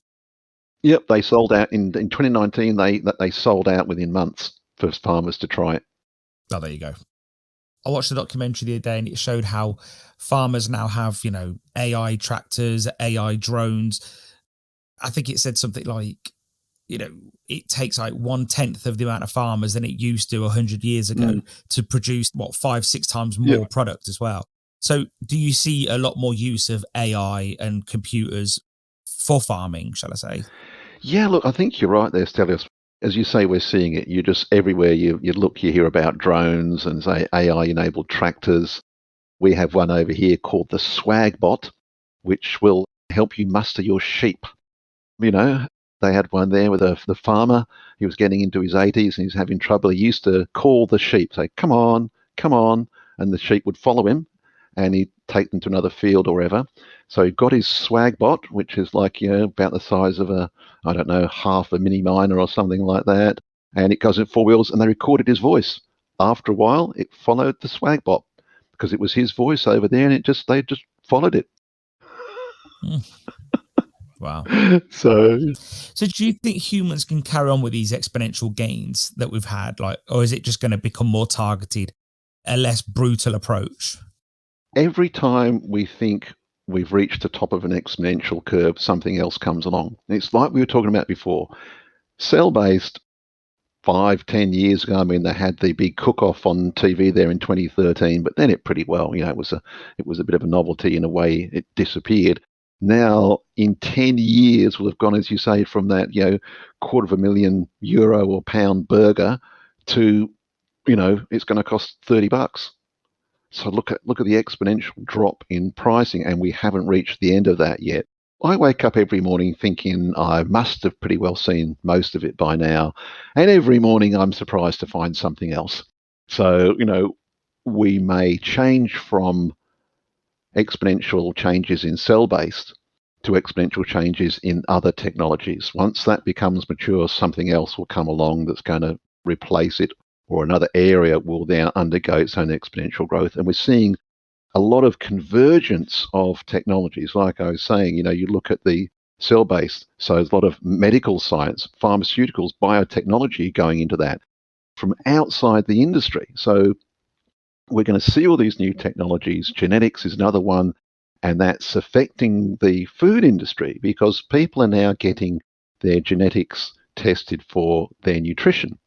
Yep, they sold out in 2019. They sold out within months for farmers to try it. Oh, there you go. I watched the documentary the other day, and it showed how farmers now have, AI tractors, AI drones. I think it said something like, it takes like 1/10 of the amount of farmers than it used to 100 years ago to produce 5-6 times more product as well. So do you see a lot more use of AI and computers for farming, shall I say? Yeah, look, I think you're right there, Stelios. As you say, we're seeing it. You're just everywhere you look, you hear about drones and say AI-enabled tractors. We have one over here called the Swag Bot, which will help you muster your sheep. They had one there with the farmer. He was getting into his 80s and he's having trouble. He used to call the sheep, say, come on, and the sheep would follow him and he'd take them to another field or wherever. So he got his Swag Bot, which is like, about the size of half a mini miner or something like that. And it goes in 4 wheels and they recorded his voice. After a while, it followed the Swag Bot because it was his voice over there and they just followed it. Wow. So do you think humans can carry on with these exponential gains that we've had, or is it just going to become more targeted, a less brutal approach? Every time we think we've reached the top of an exponential curve, something else comes along. It's like we were talking about before. Cell-based 5-10 years ago, they had the big cook-off on TV there in 2013, but then it pretty well, it was a bit of a novelty in a way. It disappeared. Now, in 10 years, we'll have gone, as you say, from that, €250,000 or pound burger to, it's going to cost $30. So look at the exponential drop in pricing, and we haven't reached the end of that yet. I wake up every morning thinking I must have pretty well seen most of it by now, and every morning I'm surprised to find something else. So, we may change from exponential changes in cell-based to exponential changes in other technologies. Once that becomes mature, something else will come along that's going to replace it, or another area will then undergo its own exponential growth. And we're seeing a lot of convergence of technologies. Like I was saying, you look at the cell-based, so there's a lot of medical science, pharmaceuticals, biotechnology going into that from outside the industry. So we're going to see all these new technologies. Genetics is another one, and that's affecting the food industry because people are now getting their genetics tested for their nutrition.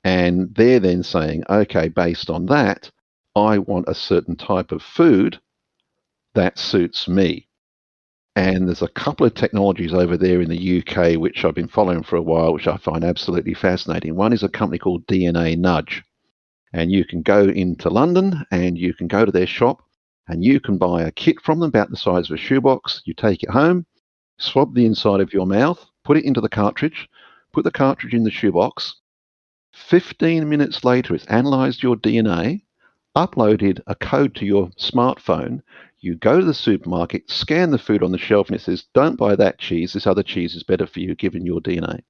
And they're then saying, okay, based on that, I want a certain type of food that suits me. And there's a couple of technologies over there in the UK, which I've been following for a while, which I find absolutely fascinating. One is a company called DNA Nudge. And you can go into London and you can go to their shop and you can buy a kit from them about the size of a shoebox. You take it home, swab the inside of your mouth, put it into the cartridge, put the cartridge in the shoebox. 15 minutes later, it's analyzed your DNA, uploaded a code to your smartphone. You go to the supermarket, scan the food on the shelf, and it says, don't buy that cheese. This other cheese is better for you given your DNA.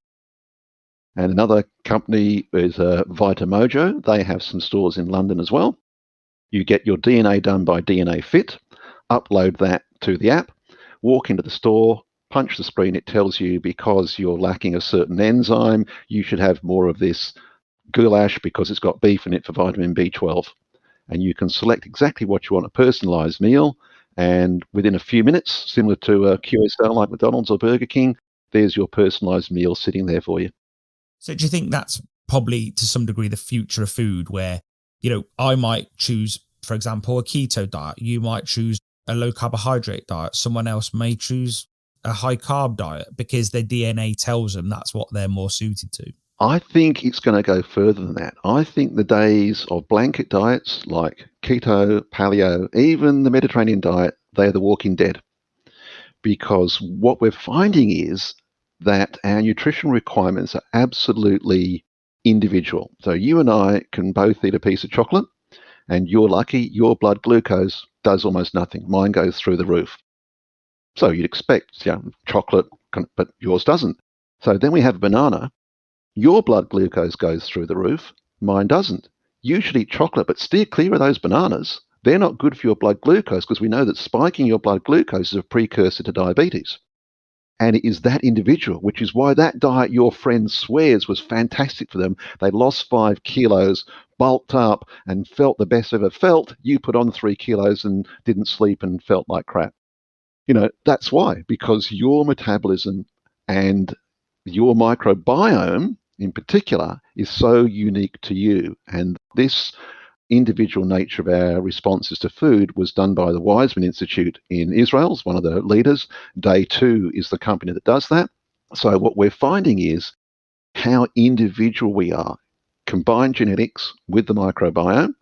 And another company is Vitamojo. They have some stores in London as well. You get your DNA done by DNA Fit, upload that to the app, walk into the store, punch the screen. It tells you because you're lacking a certain enzyme, you should have more of this goulash because it's got beef in it for vitamin B12. And you can select exactly what you want, a personalized meal. And within a few minutes, similar to a QSL like McDonald's or Burger King, there's your personalized meal sitting there for you. So do you think that's probably to some degree the future of food where, I might choose, for example, a keto diet. You might choose a low carbohydrate diet. Someone else may choose a high carb diet because their DNA tells them that's what they're more suited to. I think it's going to go further than that. I think the days of blanket diets like keto, paleo, even the Mediterranean diet, they're the walking dead. Because what we're finding is that our nutrition requirements are absolutely individual. So you and I can both eat a piece of chocolate, and you're lucky, your blood glucose does almost nothing. Mine goes through the roof. So you'd expect chocolate, but yours doesn't. So then we have a banana. Your blood glucose goes through the roof. Mine doesn't. You should eat chocolate, but steer clear of those bananas. They're not good for your blood glucose because we know that spiking your blood glucose is a precursor to diabetes. And it is that individual, which is why that diet your friend swears was fantastic for them. They lost 5 kilos, bulked up, and felt the best ever felt. You put on 3 kilos and didn't sleep and felt like crap. That's why, because your metabolism and your microbiome in particular is so unique to you. And this individual nature of our responses to food was done by the Weizmann Institute in Israel, one of the leaders. Day 2 is the company that does that. So what we're finding is how individual we are. Combine genetics with the microbiome,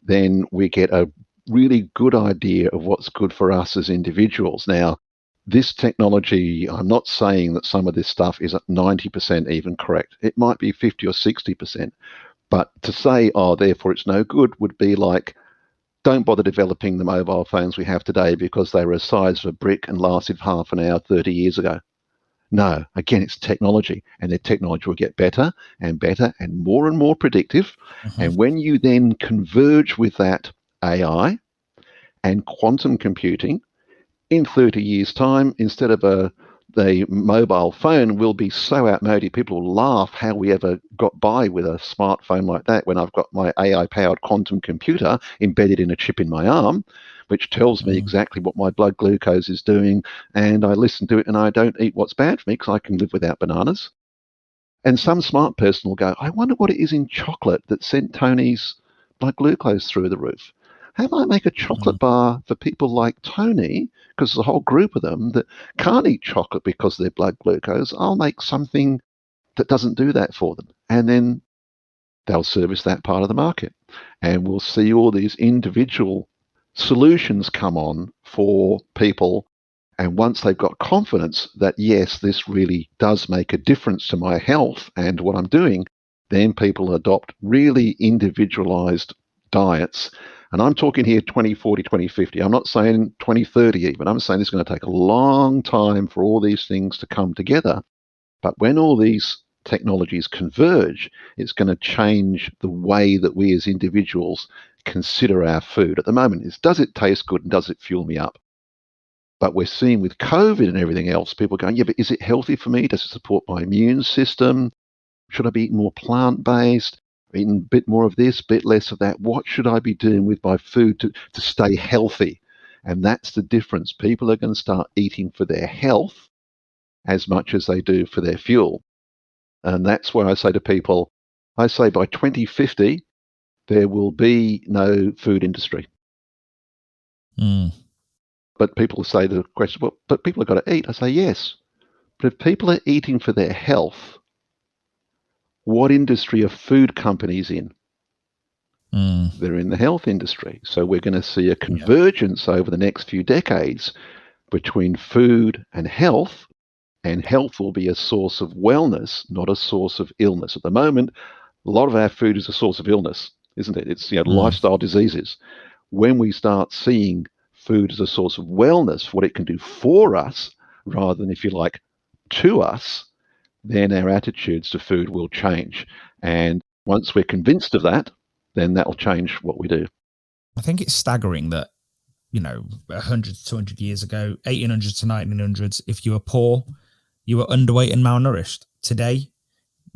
then we get a really good idea of what's good for us as individuals. Now, this technology, I'm not saying that some of this stuff is at 90% even correct. It might be 50 or 60%. But to say, therefore it's no good would be like, don't bother developing the mobile phones we have today because they were the size of a brick and lasted half an hour 30 years ago. No, again, it's technology, and the technology will get better and more predictive. Mm-hmm. And when you then converge with that AI and quantum computing, in 30 years' time, instead of the mobile phone will be so outmoded, people will laugh how we ever got by with a smartphone like that when I've got my AI-powered quantum computer embedded in a chip in my arm, which tells me exactly what my blood glucose is doing, and I listen to it and I don't eat what's bad for me because I can live without bananas. And some smart person will go, I wonder what it is in chocolate that sent Tony's blood glucose through the roof. How do I make a chocolate bar for people like Tony, because there's a whole group of them that can't eat chocolate because of their blood glucose? I'll make something that doesn't do that for them. And then they'll service that part of the market. And we'll see all these individual solutions come on for people. And once they've got confidence that, yes, this really does make a difference to my health and what I'm doing, then people adopt really individualized diets. And I'm talking here 2040, 2050. I'm not saying 2030 even. I'm saying it's going to take a long time for all these things to come together. But when all these technologies converge, it's going to change the way that we as individuals consider our food. At the moment, is does it taste good and does it fuel me up? But we're seeing with COVID and everything else, people going, yeah, but is it healthy for me? Does it support my immune system? Should I be eating more plant-based? Eating a bit more of this, a bit less of that. What should I be doing with my food to stay healthy? And that's the difference. People are going to start eating for their health as much as they do for their fuel. And that's why I say to people, I say by 2050, there will be no food industry. But people say the question, well, but people have got to eat. I say, yes. But if people are eating for their health, what industry are food companies in? They're in the health industry. So we're going to see a convergence over the next few decades between food and health will be a source of wellness, not a source of illness. At the moment, a lot of our food is a source of illness, isn't it? It's lifestyle diseases. When we start seeing food as a source of wellness, what it can do for us, rather than, if you like, to us, then our attitudes to food will change. And once we're convinced of that, then that will change what we do. I think it's staggering that, 100 to 200 years ago, 1800s to 1900s, if you were poor, you were underweight and malnourished. Today,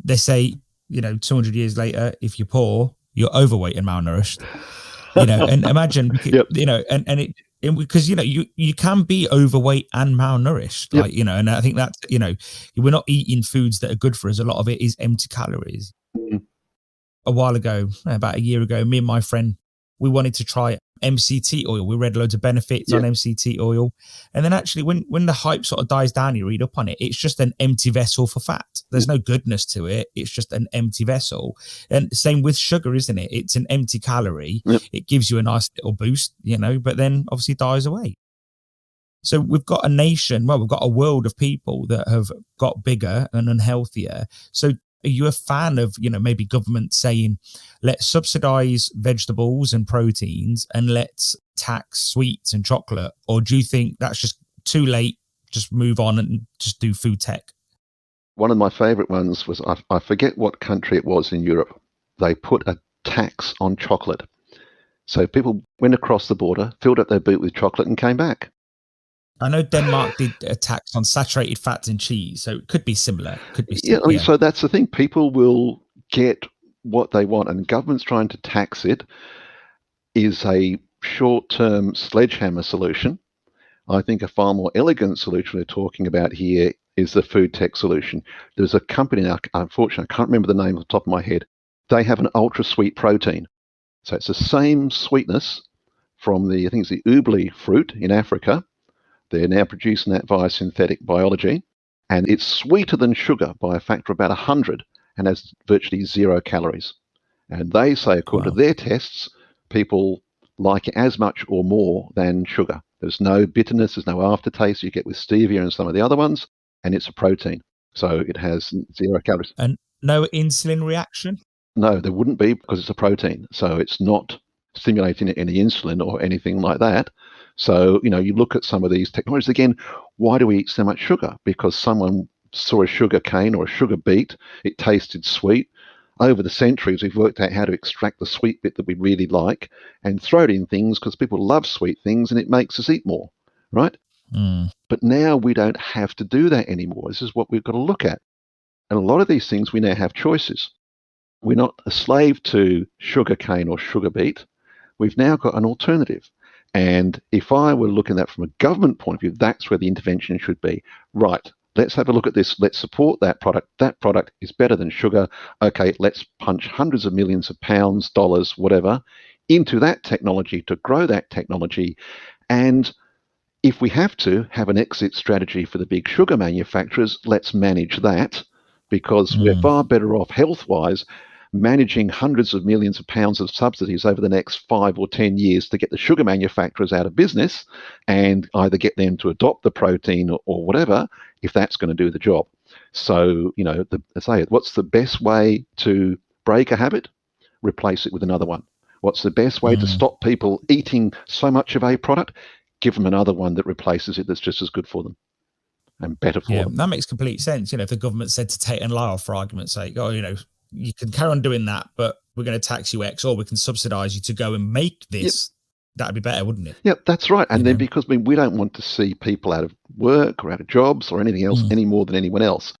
they say, 200 years later, if you're poor, you're overweight and malnourished. And imagine, Yep. because you can be overweight and malnourished, Yep. and I think that's, we're not eating foods that are good for us. A lot of it is empty calories. Mm. A while ago, about a year ago, me and my friend, we wanted to try MCT oil. We read loads of benefits on MCT oil. And then actually when the hype sort of dies down, you read up on it, it's just an empty vessel for fat. There's no goodness to it. It's just an empty vessel. And same with sugar, isn't it? It's an empty calorie. Yep. It gives you a nice little boost, but then obviously dies away. So we've got we've got a world of people that have got bigger and unhealthier. So are you a fan of, maybe government saying, let's subsidize vegetables and proteins and let's tax sweets and chocolate? Or do you think that's just too late, just move on and just do food tech? One of my favorite ones was, I forget what country it was in Europe. They put a tax on chocolate. So people went across the border, filled up their boot with chocolate and came back. I know Denmark did a tax on saturated fats and cheese, so it could be similar. So that's the thing. People will get what they want, and government's trying to tax it is a short-term sledgehammer solution. I think a far more elegant solution we're talking about here is the food tech solution. There's a company now, unfortunately, I can't remember the name off the top of my head. They have an ultra-sweet protein. So it's the same sweetness from I think it's the ubli fruit in Africa. They're now producing that via synthetic biology, and it's sweeter than sugar by a factor of about 100 and has virtually 0 calories. And they say, according to their tests, people like it as much or more than sugar. There's no bitterness, there's no aftertaste you get with stevia and some of the other ones, and it's a protein. So it has 0 calories. And no insulin reaction? No, there wouldn't be, because it's a protein. So it's not stimulating any insulin or anything like that. So, you look at some of these technologies. Again, why do we eat so much sugar? Because someone saw a sugar cane or a sugar beet, it tasted sweet. Over the centuries, we've worked out how to extract the sweet bit that we really like and throw it in things because people love sweet things and it makes us eat more, right? Mm. But now we don't have to do that anymore. This is what we've got to look at. And a lot of these things, we now have choices. We're not a slave to sugar cane or sugar beet. We've now got an alternative. And if I were looking at that from a government point of view, that's where the intervention should be. Right, let's have a look at this. Let's support that product. That product is better than sugar. Okay, let's punch hundreds of millions of pounds, dollars, whatever, into that technology to grow that technology. And if we have to have an exit strategy for the big sugar manufacturers, let's manage that, because we're far better off health-wise managing hundreds of millions of pounds of subsidies over the next 5 or 10 years to get the sugar manufacturers out of business and either get them to adopt the protein or whatever, if that's going to do the job. So, what's the best way to break a habit? Replace it with another one. What's the best way to stop people eating so much of a product? Give them another one that replaces it that's just as good for them and better for them. That makes complete sense. If the government said to Tate and Lyle, for argument's sake, you can carry on doing that, but we're going to tax you X, or we can subsidize you to go and make this. Yep. That'd be better, wouldn't it? Yep, that's right. And then because we don't want to see people out of work or out of jobs or anything else any more than anyone else.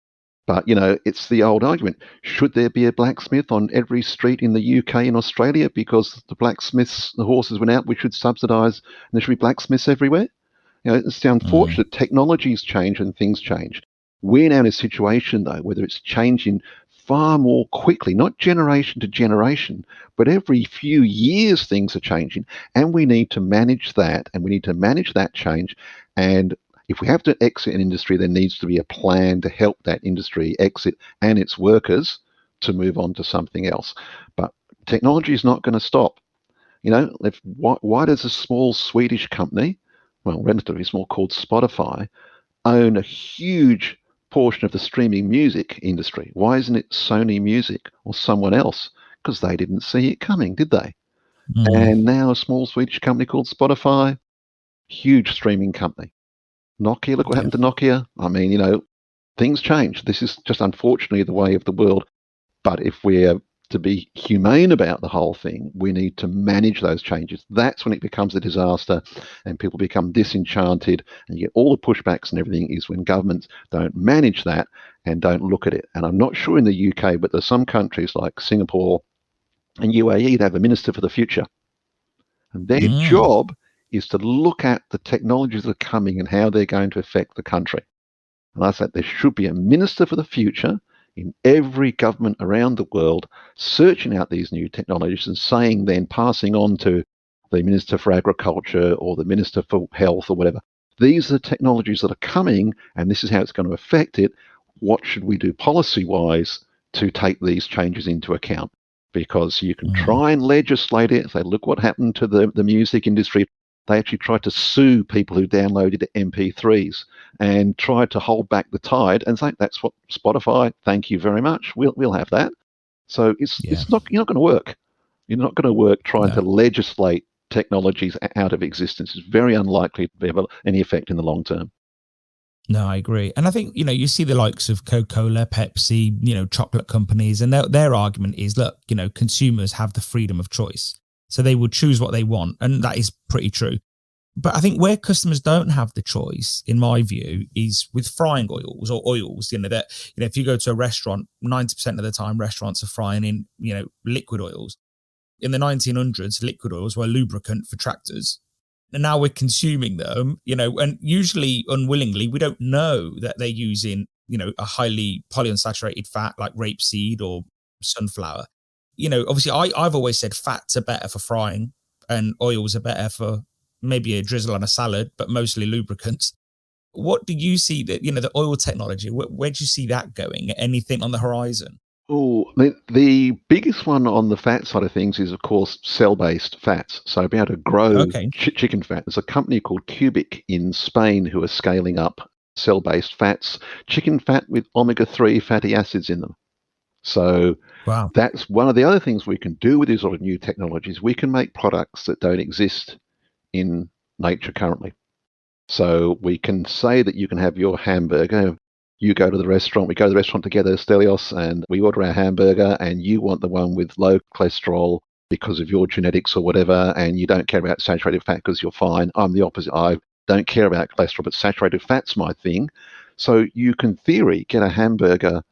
But, it's the old argument. Should there be a blacksmith on every street in the UK and Australia because the horses went out, we should subsidise and there should be blacksmiths everywhere? It's the unfortunate technologies change and things change. We're now in a situation, though, whether it's changing far more quickly, not generation to generation, but every few years things are changing, and we need to manage that, and we need to manage that change. And if we have to exit an industry, there needs to be a plan to help that industry exit and its workers to move on to something else. But technology is not going to stop. Why does a small Swedish company, well, relatively small, called Spotify, own a huge portion of the streaming music industry? Why isn't it Sony Music or someone else? Because they didn't see it coming, did they? And now a small Swedish company called Spotify, huge streaming company. Nokia, look what happened to Nokia. I mean, things change. This is just unfortunately the way of the world. But if we're to be humane about the whole thing, we need to manage those changes. That's when it becomes a disaster and people become disenchanted and you get all the pushbacks and everything, is when governments don't manage that and don't look at it. And I'm not sure in the UK, but there's some countries like Singapore and UAE that have a minister for the future. And their job is to look at the technologies that are coming and how they're going to affect the country. And I said there should be a minister for the future in every government around the world searching out these new technologies and saying, then passing on to the Minister for Agriculture or the Minister for Health or whatever, these are the technologies that are coming and this is how it's going to affect it. What should we do policy-wise to take these changes into account? Because you can try and legislate it. Say, look what happened to the music industry. They actually tried to sue people who downloaded MP3s and tried to hold back the tide and say, that's what Spotify, thank you very much, we'll have that. So it's not, you're not going to work. You're not going to work trying to legislate technologies out of existence. It's very unlikely to have any effect in the long term. No, I agree. And I think, you see the likes of Coca-Cola, Pepsi, chocolate companies, and their argument is, look, consumers have the freedom of choice. So they will choose what they want. And that is pretty true. But I think where customers don't have the choice, in my view, is with frying oils or oils, that, if you go to a restaurant, 90% of the time restaurants are frying in, liquid oils. In the 1900s, liquid oils were lubricant for tractors. And now we're consuming them, and usually unwillingly, we don't know that they're using, a highly polyunsaturated fat like rapeseed or sunflower. Obviously I've always said fats are better for frying and oils are better for maybe a drizzle on a salad, but mostly lubricants. What do you see that, the oil technology, where do you see that going? Anything on the horizon? Oh, the biggest one on the fat side of things is, of course, cell-based fats. So be able to grow chicken fat. There's a company called Cubic in Spain who are scaling up cell-based fats, chicken fat with omega-3 fatty acids in them. So that's one of the other things we can do with these sort of new technologies. We can make products that don't exist in nature currently. So we can say that you can have your hamburger. You go to the restaurant, we go to the restaurant together, Stelios, and we order our hamburger, and you want the one with low cholesterol because of your genetics or whatever, and you don't care about saturated fat because you're fine. I'm the opposite. I don't care about cholesterol, but saturated fat's my thing. So you can, in theory, get a hamburger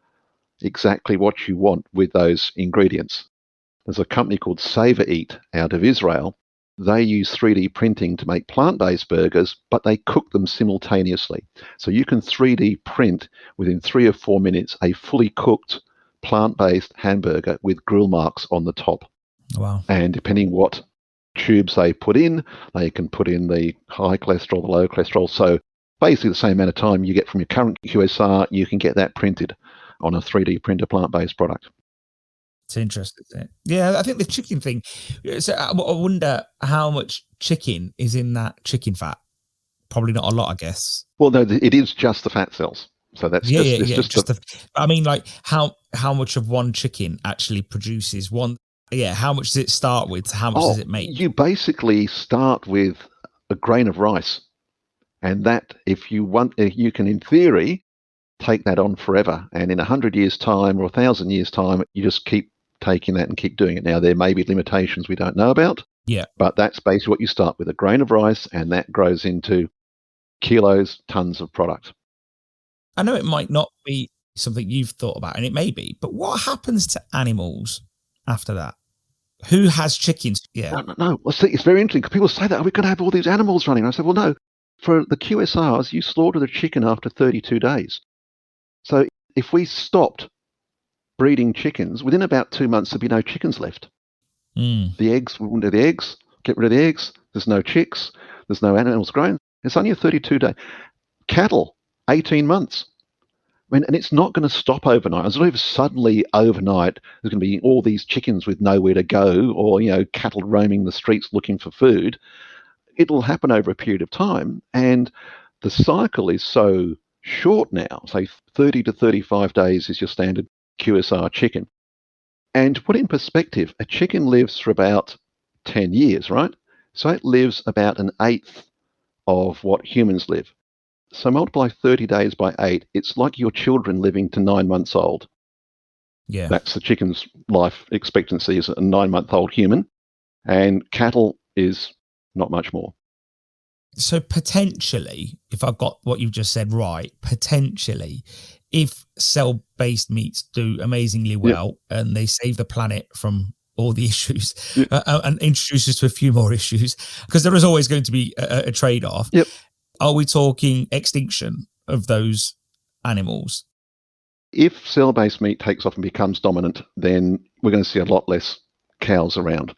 exactly what you want with those ingredients. There's a company called Savor Eat out of Israel. They use 3D printing to make plant-based burgers, but they cook them simultaneously. So you can 3D print within 3 or 4 minutes a fully cooked plant-based hamburger with grill marks on the top. Wow. And depending what tubes they put in, they can put in the high cholesterol, the low cholesterol. So basically the same amount of time you get from your current QSR, you can get that printed on a 3D printer plant-based product. It's interesting, isn't it? Yeah, I think the chicken thing. So I wonder how much chicken is in that chicken fat. Probably not a lot, I guess. Well, no, it is just the fat cells. So that's I mean, like how much of one chicken actually produces one? Yeah, how much does it start with? How much does it make? You basically start with a grain of rice, and that, if you want, you can, in theory, take that on forever. And in 100 years' time or 1,000 years' time, you just keep taking that and keep doing it. Now, there may be limitations we don't know about. Yeah. But that's basically what you start with, a grain of rice, and that grows into kilos, tons of product. I know it might not be something you've thought about, and it may be, but what happens to animals after that? Who has chickens? Yeah. No. Well, see, it's very interesting because people say that, we're going to have all these animals running. I said, well, no. For the QSRs, you slaughter the chicken after 32 days. So if we stopped breeding chickens, within about 2 months, there'd be no chickens left. The eggs, we wouldn't do the eggs, get rid of the eggs. There's no chicks. There's no animals growing. It's only a 32-day. Cattle, 18 months. I mean, and it's not going to stop overnight. It's not even suddenly overnight there's going to be all these chickens with nowhere to go, or, cattle roaming the streets looking for food. It'll happen over a period of time. And the cycle is so short now, say 30 to 35 days is your standard QSR chicken. And to put in perspective, a chicken lives for about 10 years, right? So it lives about an eighth of what humans live. So multiply 30 days by 8. It's like your children living to 9 months old. Yeah. That's the chicken's life expectancy as a 9-month-old human. And cattle is not much more. So potentially, if I've got what you've just said right, potentially, if cell-based meats do amazingly well and they save the planet from all the issues and introduce us to a few more issues, because there is always going to be a trade-off. Yep. Are we talking extinction of those animals? If cell-based meat takes off and becomes dominant, then we're going to see a lot less cows around.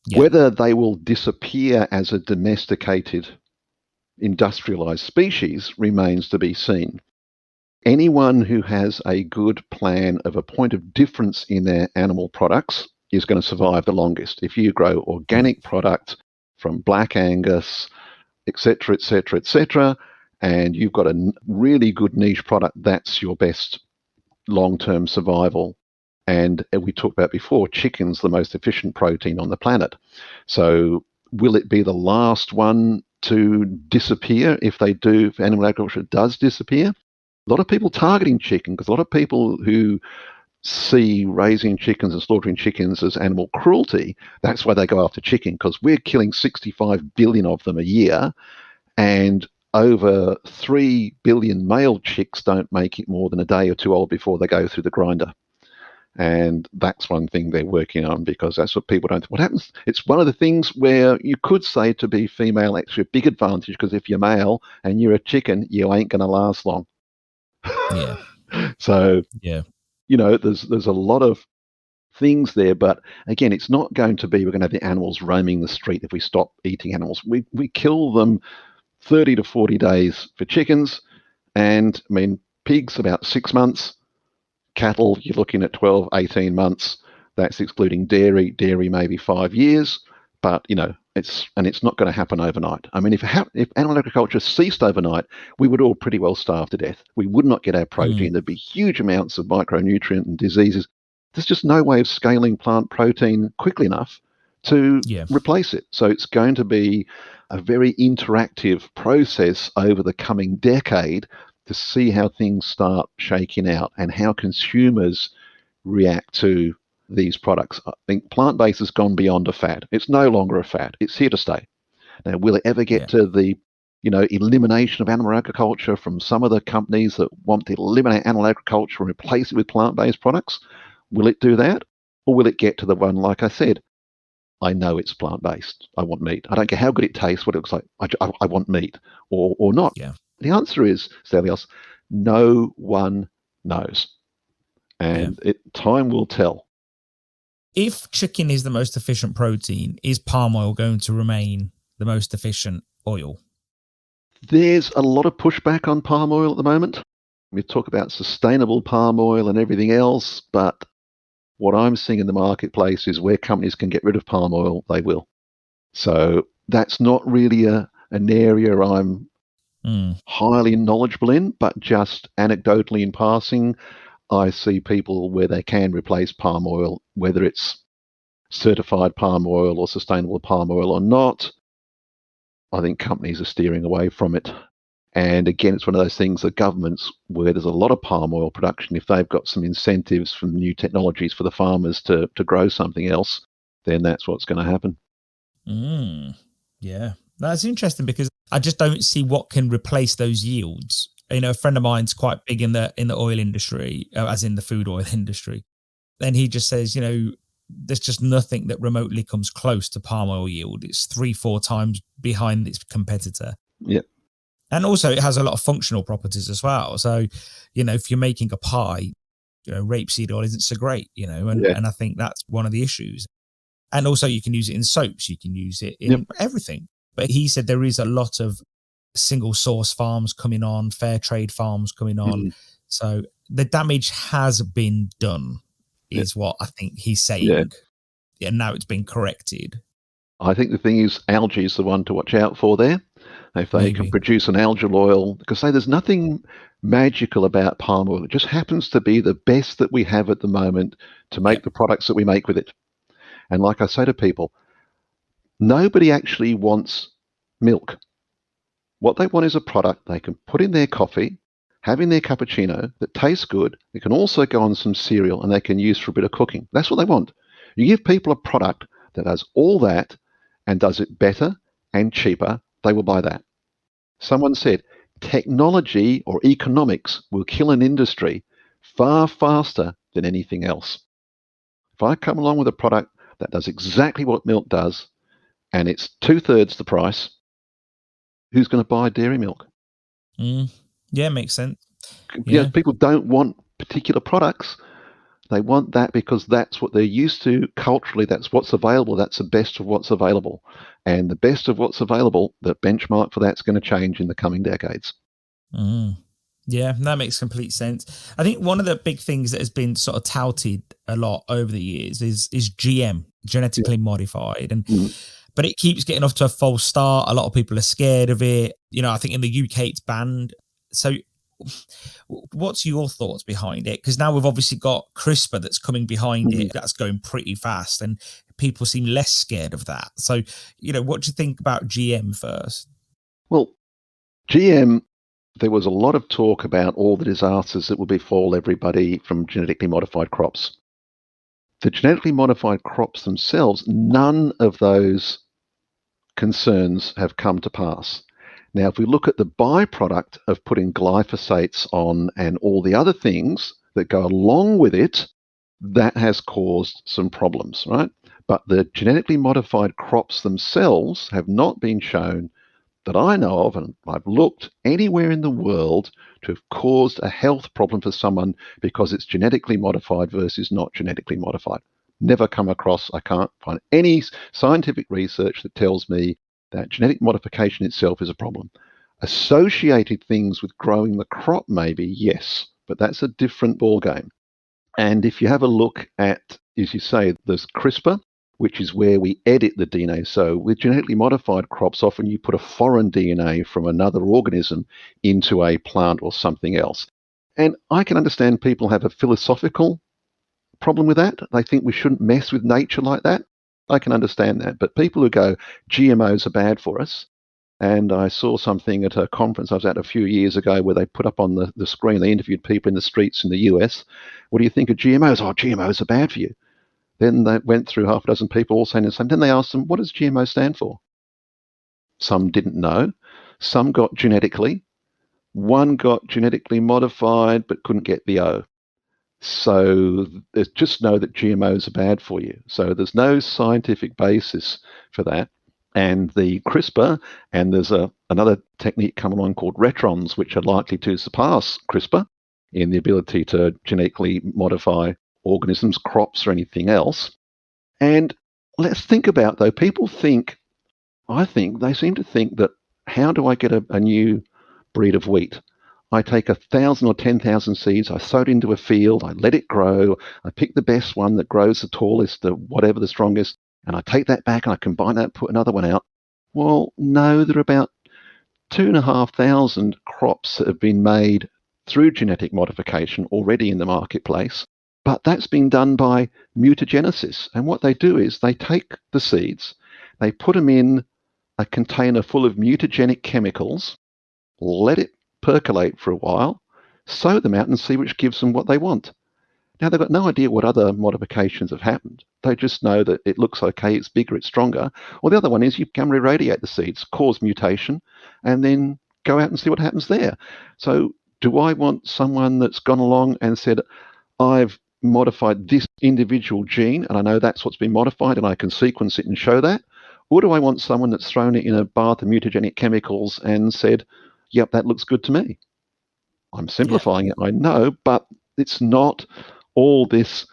Yeah. Whether they will disappear as a domesticated, industrialized species remains to be seen. Anyone who has a good plan of a point of difference in their animal products is going to survive the longest. If you grow organic product from Black Angus, etc., etc., etc., and you've got a really good niche product, that's your best long-term survival. And we talked about before, chicken's the most efficient protein on the planet. So will it be the last one to disappear if animal agriculture does disappear? A lot of people targeting chicken, because a lot of people who see raising chickens and slaughtering chickens as animal cruelty, that's why they go after chicken, because we're killing 65 billion of them a year, and over 3 billion male chicks don't make it more than a day or two old before they go through the grinder. And that's one thing they're working on, because that's what people don't. What happens? It's one of the things where you could say to be female actually a big advantage, because if you're male and you're a chicken, you ain't going to last long. Yeah. So, Yeah. there's a lot of things there, but again, it's not going to be we're going to have the animals roaming the street if we stop eating animals. We kill them 30 to 40 days for chickens, and I mean, pigs about 6 months. Cattle, you're looking at 12, 18 months. That's excluding dairy. Dairy maybe 5 years, but it's not going to happen overnight. I mean, if animal agriculture ceased overnight, we would all pretty well starve to death. We would not get our protein. There'd be huge amounts of micronutrient and diseases. There's just no way of scaling plant protein quickly enough to replace it. So it's going to be a very interactive process over the coming decade to see how things start shaking out and how consumers react to these products. I think plant-based has gone beyond a fad. It's no longer a fad. It's here to stay. Now, will it ever get to the elimination of animal agriculture from some of the companies that want to eliminate animal agriculture and replace it with plant-based products? Will it do that? Or will it get to the one, like I said, I know it's plant-based. I want meat. I don't care how good it tastes, what it looks like. I want meat or not. Yeah. The answer is, Stelios, no one knows. And time will tell. If chicken is the most efficient protein, is palm oil going to remain the most efficient oil? There's a lot of pushback on palm oil at the moment. We talk about sustainable palm oil and everything else, but what I'm seeing in the marketplace is where companies can get rid of palm oil, they will. So that's not really an area I'm highly knowledgeable in, but just anecdotally in passing, I see people where they can replace palm oil, whether it's certified palm oil or sustainable palm oil or not. I think companies are steering away from it. And again, it's one of those things that governments, where there's a lot of palm oil production, if they've got some incentives from new technologies for the farmers to grow something else, then that's what's going to happen. Yeah, that's interesting, because I just don't see what can replace those yields. A friend of mine's quite big in the oil industry, as in the food oil industry. And he just says, there's just nothing that remotely comes close to palm oil yield. It's 3-4 times behind its competitor. Yeah. And also it has a lot of functional properties as well. So, if you're making a pie, rapeseed oil isn't so great, and I think that's one of the issues. And also you can use it in soaps, you can use it in everything. But he said there is a lot of single source farms coming on, fair trade farms coming on. So the damage has been done, is what I think he's saying. And now it's been corrected. I think the thing is, algae is the one to watch out for there. If they can produce an algal oil, because there's nothing magical about palm oil. It just happens to be the best that we have at the moment to make the products that we make with it. And like I say to people, nobody actually wants milk. What they want is a product they can put in their coffee, have in their cappuccino that tastes good. It can also go on some cereal and they can use for a bit of cooking. That's what they want. You give people a product that does all that and does it better and cheaper, they will buy that. Someone said, technology or economics will kill an industry far faster than anything else. If I come along with a product that does exactly what milk does and it's 2/3 the price, who's going to buy dairy milk? Yeah, makes sense. Yeah. People don't want particular products. They want that because that's what they're used to culturally. That's what's available. That's the best of what's available. And the best of what's available, the benchmark for that's going to change in the coming decades. Yeah, that makes complete sense. I think one of the big things that has been sort of touted a lot over the years is GM, genetically modified. But it keeps getting off to a false start. A lot of people are scared of it. I think in the UK it's banned. So what's your thoughts behind it? Because now we've obviously got CRISPR that's coming behind it. That's going pretty fast and people seem less scared of that. So, what do you think about GM first? Well, GM, there was a lot of talk about all the disasters that would befall everybody from genetically modified crops. The genetically modified crops themselves, none of those concerns have come to pass. Now, if we look at the byproduct of putting glyphosates on and all the other things that go along with it, that has caused some problems, right? But the genetically modified crops themselves have not been shown that I know of, and I've looked anywhere in the world, to have caused a health problem for someone because it's genetically modified versus not genetically modified. Never come across, I can't find any scientific research that tells me that genetic modification itself is a problem. Associated things with growing the crop, maybe, yes, but that's a different ballgame. And if you have a look at, as you say, there's CRISPR, which is where we edit the DNA. So with genetically modified crops, often you put a foreign DNA from another organism into a plant or something else. And I can understand people have a philosophical problem with that. They think we shouldn't mess with nature like that. I can understand that. But people who go, GMOs are bad for us. And I saw something at a conference I was at a few years ago where they put up on the screen, they interviewed people in the streets in the US. What do you think of GMOs? Oh, GMOs are bad for you. Then they went through half a dozen people all saying the same. Then they asked them, what does GMO stand for? Some didn't know. Some got genetically. One got genetically modified but couldn't get the O. So there's just know that GMOs are bad for you. So there's no scientific basis for that. And the CRISPR, and there's another technique come along called retrons, which are likely to surpass CRISPR in the ability to genetically modify organisms, crops, or anything else. And let's think about, though, people think, I think, they seem to think that how do I get a new breed of wheat? I take 1,000 or 10,000 seeds, I sow it into a field, I let it grow, I pick the best one that grows the tallest, the whatever the strongest, and I take that back and I combine that, put another one out. Well, no, there are about 2,500 crops that have been made through genetic modification already in the marketplace, but that's been done by mutagenesis. And what they do is they take the seeds, they put them in a container full of mutagenic chemicals, let it percolate for a while, sow them out and see which gives them what they want. Now, they've got no idea what other modifications have happened. They just know that it looks okay, it's bigger, it's stronger. Or the other one is you can irradiate the seeds, cause mutation, and then go out and see what happens there. So do I want someone that's gone along and said, I've modified this individual gene, and I know that's what's been modified, and I can sequence it and show that? Or do I want someone that's thrown it in a bath of mutagenic chemicals and said, yep, that looks good to me? I'm simplifying it, I know, but it's not all this,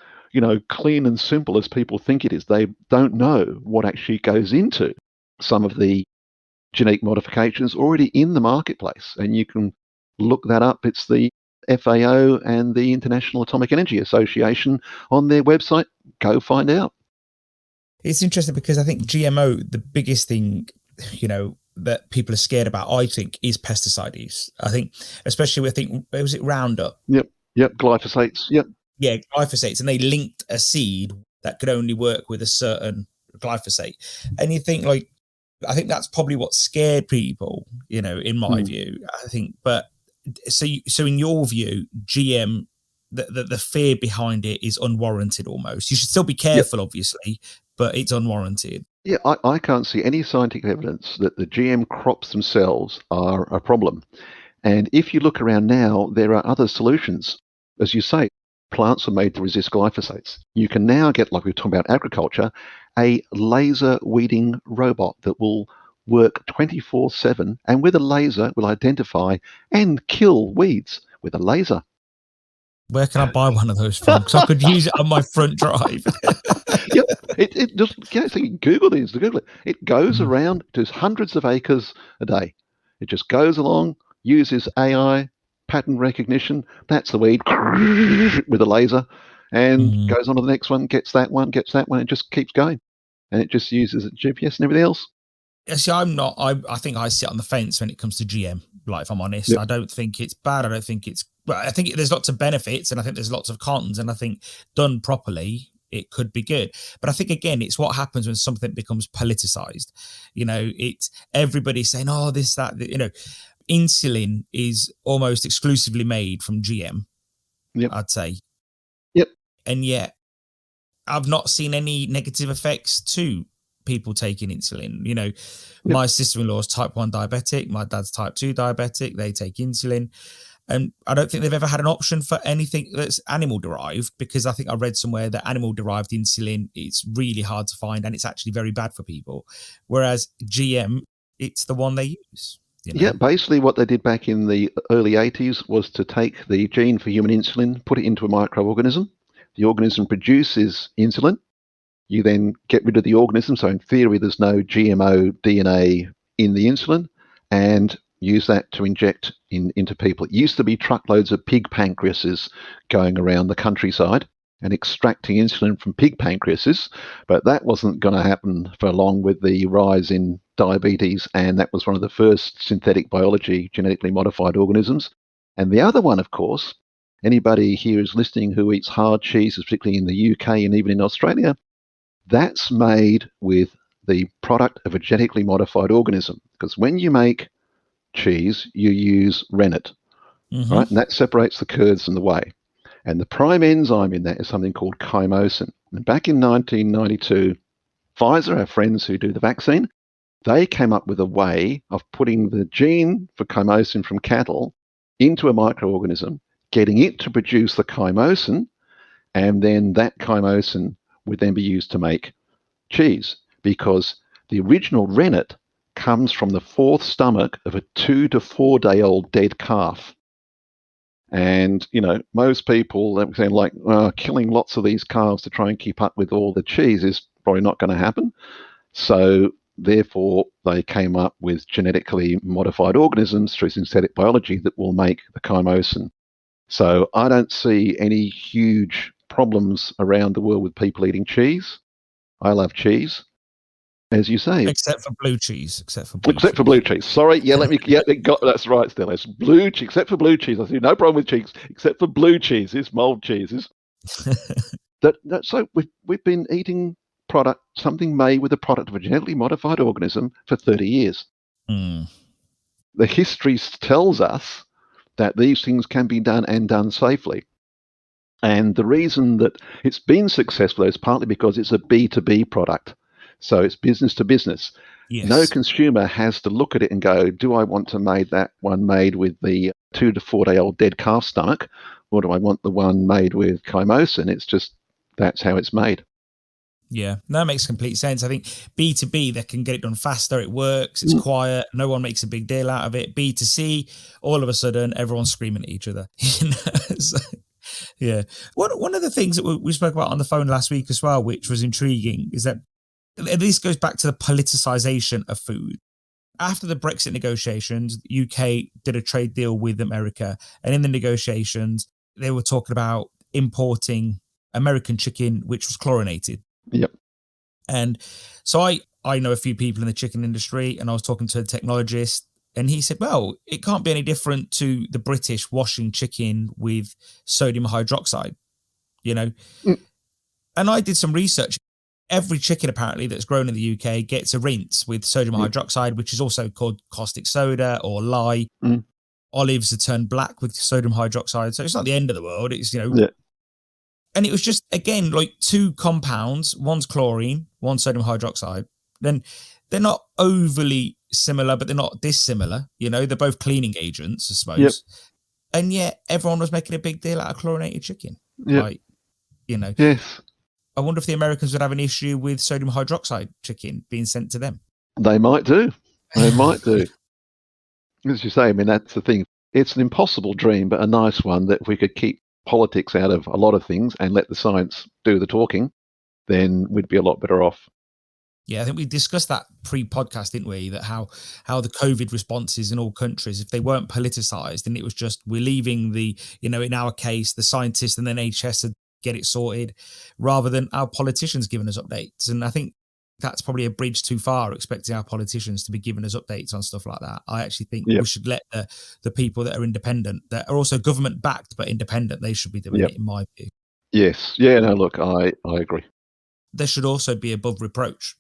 clean and simple as people think it is. They don't know what actually goes into some of the genetic modifications already in the marketplace. And you can look that up. It's the FAO and the International Atomic Energy Association on their website. Go find out. It's interesting because I think GMO, the biggest thing, that people are scared about, I think, is pesticide use. I think, especially was it Roundup? Yep, glyphosates, yep. Yeah, glyphosates, and they linked a seed that could only work with a certain glyphosate. And you think, like, I think that's probably what scared people, in my view, I think. But so in your view, GM, the fear behind it is unwarranted almost. You should still be careful, obviously, but it's unwarranted. Yeah, I can't see any scientific evidence that the GM crops themselves are a problem. And if you look around now, there are other solutions. As you say, plants are made to resist glyphosates. You can now get, like we were talking about agriculture, a laser weeding robot that will work 24/7 and with a laser will identify and kill weeds with a laser. Where can I buy one of those from? Because I could use it on my front drive. Yep, it just, so you Google it. It goes around to hundreds of acres a day. It just goes along, uses AI, pattern recognition. That's the weed with a laser, and goes on to the next one, gets that one, and just keeps going. And it just uses GPS and everything else. See, I think I sit on the fence when it comes to GM. Like, if I'm honest, I don't think it's bad. I think there's lots of benefits, and I think there's lots of cons, and I think done properly, it could be good. But I think, again, it's what happens when something becomes politicized. It's everybody saying, oh, this, that, insulin is almost exclusively made from GM, I'd say. Yep. And yet I've not seen any negative effects to people taking insulin. My sister-in-law is type 1 diabetic. My dad's type 2 diabetic. They take insulin. And I don't think they've ever had an option for anything that's animal derived, because I think I read somewhere that animal derived insulin, it's really hard to find and it's actually very bad for people. Whereas GM, it's the one they use. Yeah, basically what they did back in the early 80s was to take the gene for human insulin, put it into a microorganism. The organism produces insulin. You then get rid of the organism. So in theory, there's no GMO DNA in the insulin, and use that to inject into people. It used to be truckloads of pig pancreases going around the countryside and extracting insulin from pig pancreases, but that wasn't going to happen for long with the rise in diabetes, and that was one of the first synthetic biology genetically modified organisms. And the other one, of course, anybody here is listening who eats hard cheeses, particularly in the UK and even in Australia, that's made with the product of a genetically modified organism. Because when you make cheese, you use rennet, right? And that separates the curds and the whey. And the prime enzyme in that is something called chymosin. And back in 1992, Pfizer, our friends who do the vaccine, they came up with a way of putting the gene for chymosin from cattle into a microorganism, getting it to produce the chymosin, and then that chymosin would then be used to make cheese, because the original rennet comes from the fourth stomach of a 2 to 4 day old dead calf. And, most people are saying, like, killing lots of these calves to try and keep up with all the cheese is probably not going to happen. So therefore, they came up with genetically modified organisms through synthetic biology that will make the chymosin. So I don't see any huge problems around the world with people eating cheese. I love cheese, as you say. Except for blue cheese. Except for blue cheese. Sorry. Yeah, that's right, Stelios. Blue cheese, except for blue cheese. I see no problem with cheese, except for blue cheeses, mold cheeses. So we've been eating something made with a product of a genetically modified organism for 30 years. The history tells us that these things can be done and done safely. And the reason that it's been successful is partly because it's a B2B product. So it's business to business. Yes. No consumer has to look at it and go, do I want to make that one made with the 2 to 4 day old dead calf stomach, or do I want the one made with chymosin? It's just, that's how it's made. Yeah, that makes complete sense. I think B2B, they can get it done faster. It works. It's quiet. No one makes a big deal out of it. B2C, all of a sudden, everyone's screaming at each other. So, yeah. One of the things that we spoke about on the phone last week as well, which was intriguing, is that this goes back to the politicization of food. After the Brexit negotiations, the UK did a trade deal with America. And in the negotiations, they were talking about importing American chicken, which was chlorinated. Yep. And so I know a few people in the chicken industry, and I was talking to a technologist, and he said, well, it can't be any different to the British washing chicken with sodium hydroxide, And I did some research. every chicken apparently that's grown in the UK gets a rinse with sodium hydroxide, which is also called caustic soda or lye. Mm. Olives are turned black with sodium hydroxide. So it's not the end of the world. It's, Yeah. and it was just, again, like 2 compounds, one's chlorine, one's sodium hydroxide. Then they're not overly similar, but they're not dissimilar. They're both cleaning agents, I suppose. Yep. And yet everyone was making a big deal out of chlorinated chicken. Yep. Like, Yes. I wonder if the Americans would have an issue with sodium hydroxide chicken being sent to them. They might do. They might do. As you say, I mean, that's the thing. It's an impossible dream, but a nice one, that if we could keep politics out of a lot of things and let the science do the talking, then we'd be a lot better off. Yeah, I think we discussed that pre-podcast, didn't we? That how the COVID responses in all countries, if they weren't politicized, and it was just, we're leaving the, in our case, the scientists and the NHS to get it sorted, rather than our politicians giving us updates. And I think that's probably a bridge too far, expecting our politicians to be giving us updates on stuff like that. I actually think we should let the people that are independent, that are also government backed but independent, they should be doing it, in my view. Yes. Yeah, no, look, I agree. They should also be above reproach.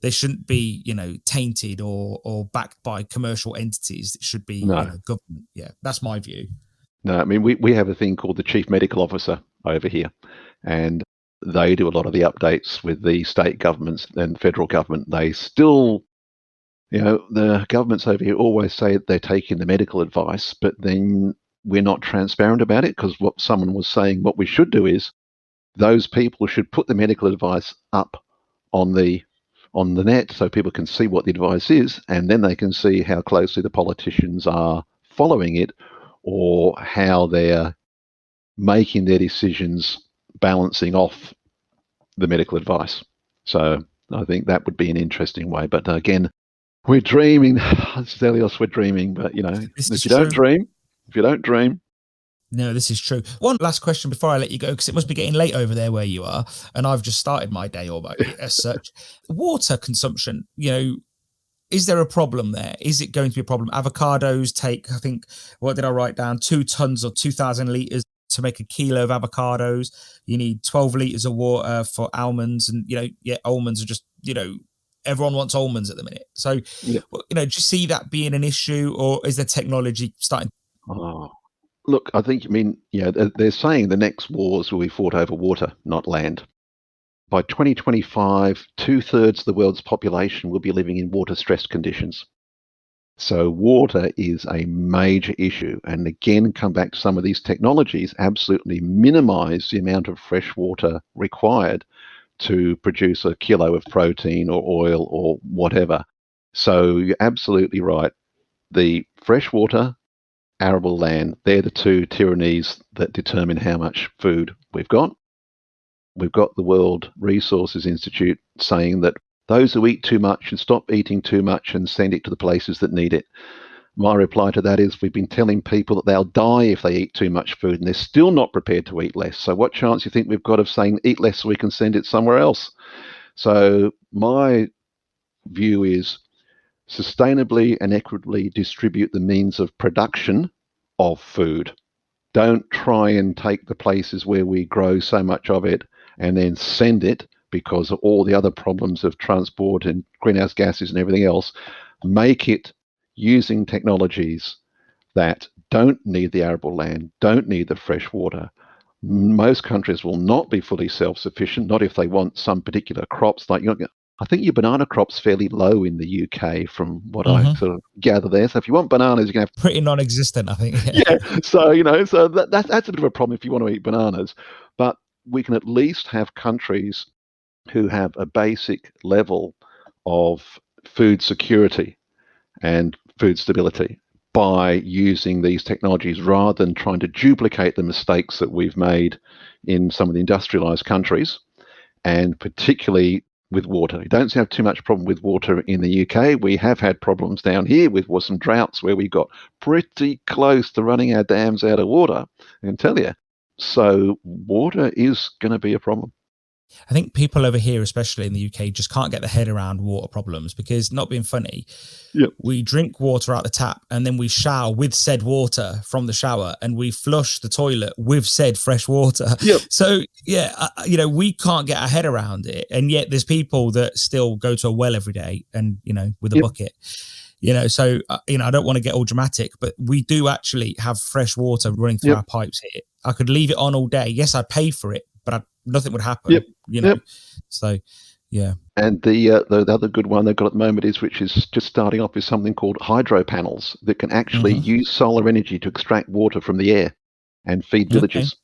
They shouldn't be, tainted or backed by commercial entities. It should be government. Yeah, that's my view. No, I mean, we have a thing called the Chief Medical Officer over here, and they do a lot of the updates with the state governments and federal government. They still, the governments over here always say they're taking the medical advice, but then we're not transparent about it, because what someone was saying, what we should do is those people should put the medical advice up on the net so people can see what the advice is, and then they can see how closely the politicians are following it, or how they're making their decisions balancing off the medical advice. So I think that would be an interesting way. But again, we're dreaming, Stelios, we're dreaming. But, if you don't dream. No, this is true. One last question before I let you go, because it must be getting late over there where you are, and I've just started my day almost as such. Water consumption, is there a problem there? Is it going to be a problem? Avocados take, I think, what did I write down? 2 tons or 2,000 litres to make a kilo of avocados. You need 12 litres of water for almonds. And, almonds are just, everyone wants almonds at the minute. So, do you see that being an issue, or is the technology starting? Look, I think, they're saying the next wars will be fought over water, not land. By 2025, 2/3 of the world's population will be living in water-stressed conditions. So water is a major issue. And again, come back to some of these technologies, absolutely minimize the amount of fresh water required to produce a kilo of protein or oil or whatever. So you're absolutely right. The fresh water, arable land, they're the 2 tyrannies that determine how much food we've got. We've got the World Resources Institute saying that those who eat too much should stop eating too much and send it to the places that need it. My reply to that is, we've been telling people that they'll die if they eat too much food, and they're still not prepared to eat less. So what chance do you think we've got of saying eat less so we can send it somewhere else? So my view is sustainably and equitably distribute the means of production of food. Don't try and take the places where we grow so much of it and then send it, because of all the other problems of transport and greenhouse gases and everything else. Make it using technologies that don't need the arable land, don't need the fresh water. Most countries will not be fully self-sufficient, not if they want some particular crops. Like, I think your banana crop's fairly low in the UK from what I sort of gather there. So if you want bananas, you're going to have... Pretty non-existent, I think. Yeah. So, so that's a bit of a problem if you want to eat bananas. But we can at least have countries who have a basic level of food security and food stability by using these technologies, rather than trying to duplicate the mistakes that we've made in some of the industrialized countries, and particularly with water. We don't have too much problem with water in the UK. We have had problems down here with some droughts where we got pretty close to running our dams out of water, I can tell you. So water is going to be a problem. I think people over here, especially in the UK, just can't get their head around water problems because, not being funny, we drink water out the tap and then we shower with said water from the shower and we flush the toilet with said fresh water. So, we can't get our head around it. And yet there's people that still go to a well every day and, with a bucket. So, I don't want to get all dramatic, but we do actually have fresh water running through our pipes here. I could leave it on all day. Yes, I pay for it, but nothing would happen, So, yeah. And the other good one they've got at the moment which is just starting off, is something called hydro panels that can actually use solar energy to extract water from the air and feed villages.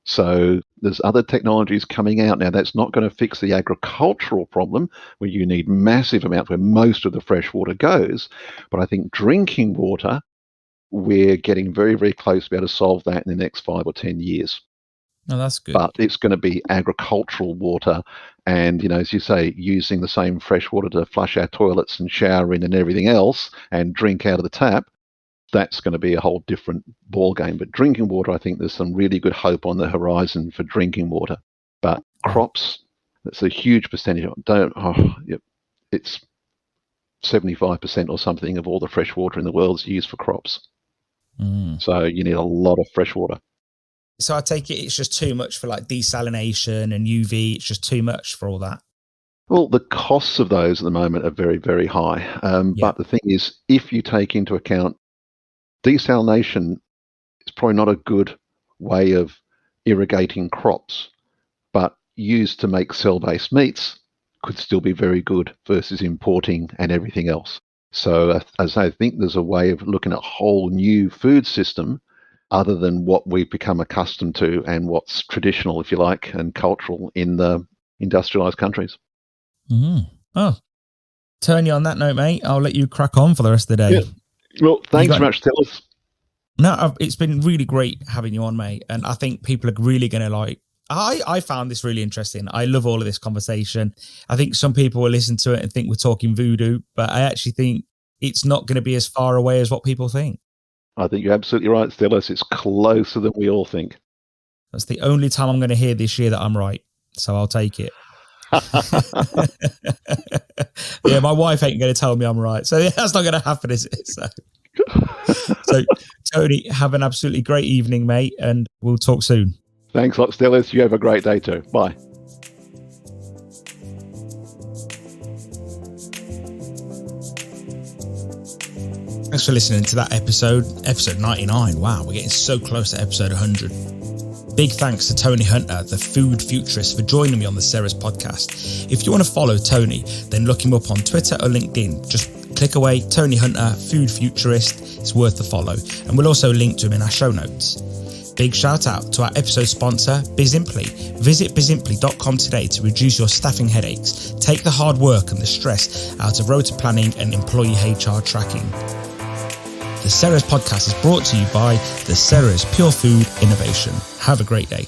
So there's other technologies coming out now. That's not going to fix the agricultural problem where you need massive amounts where most of the fresh water goes. But I think drinking water, we're getting very, very close to be able to solve that in the next 5 or 10 years. No, that's good. But it's going to be agricultural water and, as you say, using the same fresh water to flush our toilets and shower in and everything else and drink out of the tap. That's going to be a whole different ball game. But drinking water, I think there's some really good hope on the horizon for drinking water. But crops, that's a huge percentage. It's 75% or something of all the fresh water in the world is used for crops. So you need a lot of fresh water. So I take it's just too much for like desalination and UV. It's just too much for all that. Well, the costs of those at the moment are very, very high. But the thing is, if you take into account desalination, is probably not a good way of irrigating crops, but used to make cell-based meats could still be very good versus importing and everything else. So as I think there's a way of looking at a whole new food system other than what we've become accustomed to and what's traditional, if you like, and cultural in the industrialized countries. Oh, Tony, on that note, mate, I'll let you crack on for the rest of the day. Yeah. Well, thanks very much, Stelios. No, it's been really great having you on, mate. And I think people are really going to like, I found this really interesting. I love all of this conversation. I think some people will listen to it and think we're talking voodoo, but I actually think it's not going to be as far away as what people think. I think you're absolutely right, Stelios. It's closer than we all think. That's the only time I'm going to hear this year that I'm right. So I'll take it. Yeah, my wife ain't going to tell me I'm right. So that's not going to happen, is it? So, Tony, have an absolutely great evening, mate. And we'll talk soon. Thanks a lot, Stelios. You have a great day too. Bye. Thanks for listening to that episode 99. Wow, we're getting so close to episode 100. Big thanks to Tony Hunter, the food futurist, for joining me on the Ceres Podcast. If you want to follow Tony, then look him up on Twitter or LinkedIn. Just click away, Tony Hunter, food futurist. It's worth the follow. And we'll also link to him in our show notes. Big shout out to our episode sponsor, Bizimply. Visit bizimply.com today to reduce your staffing headaches. Take the hard work and the stress out of rota planning and employee HR tracking. The Ceres Podcast is brought to you by the Ceres Pure Food Innovation. Have a great day.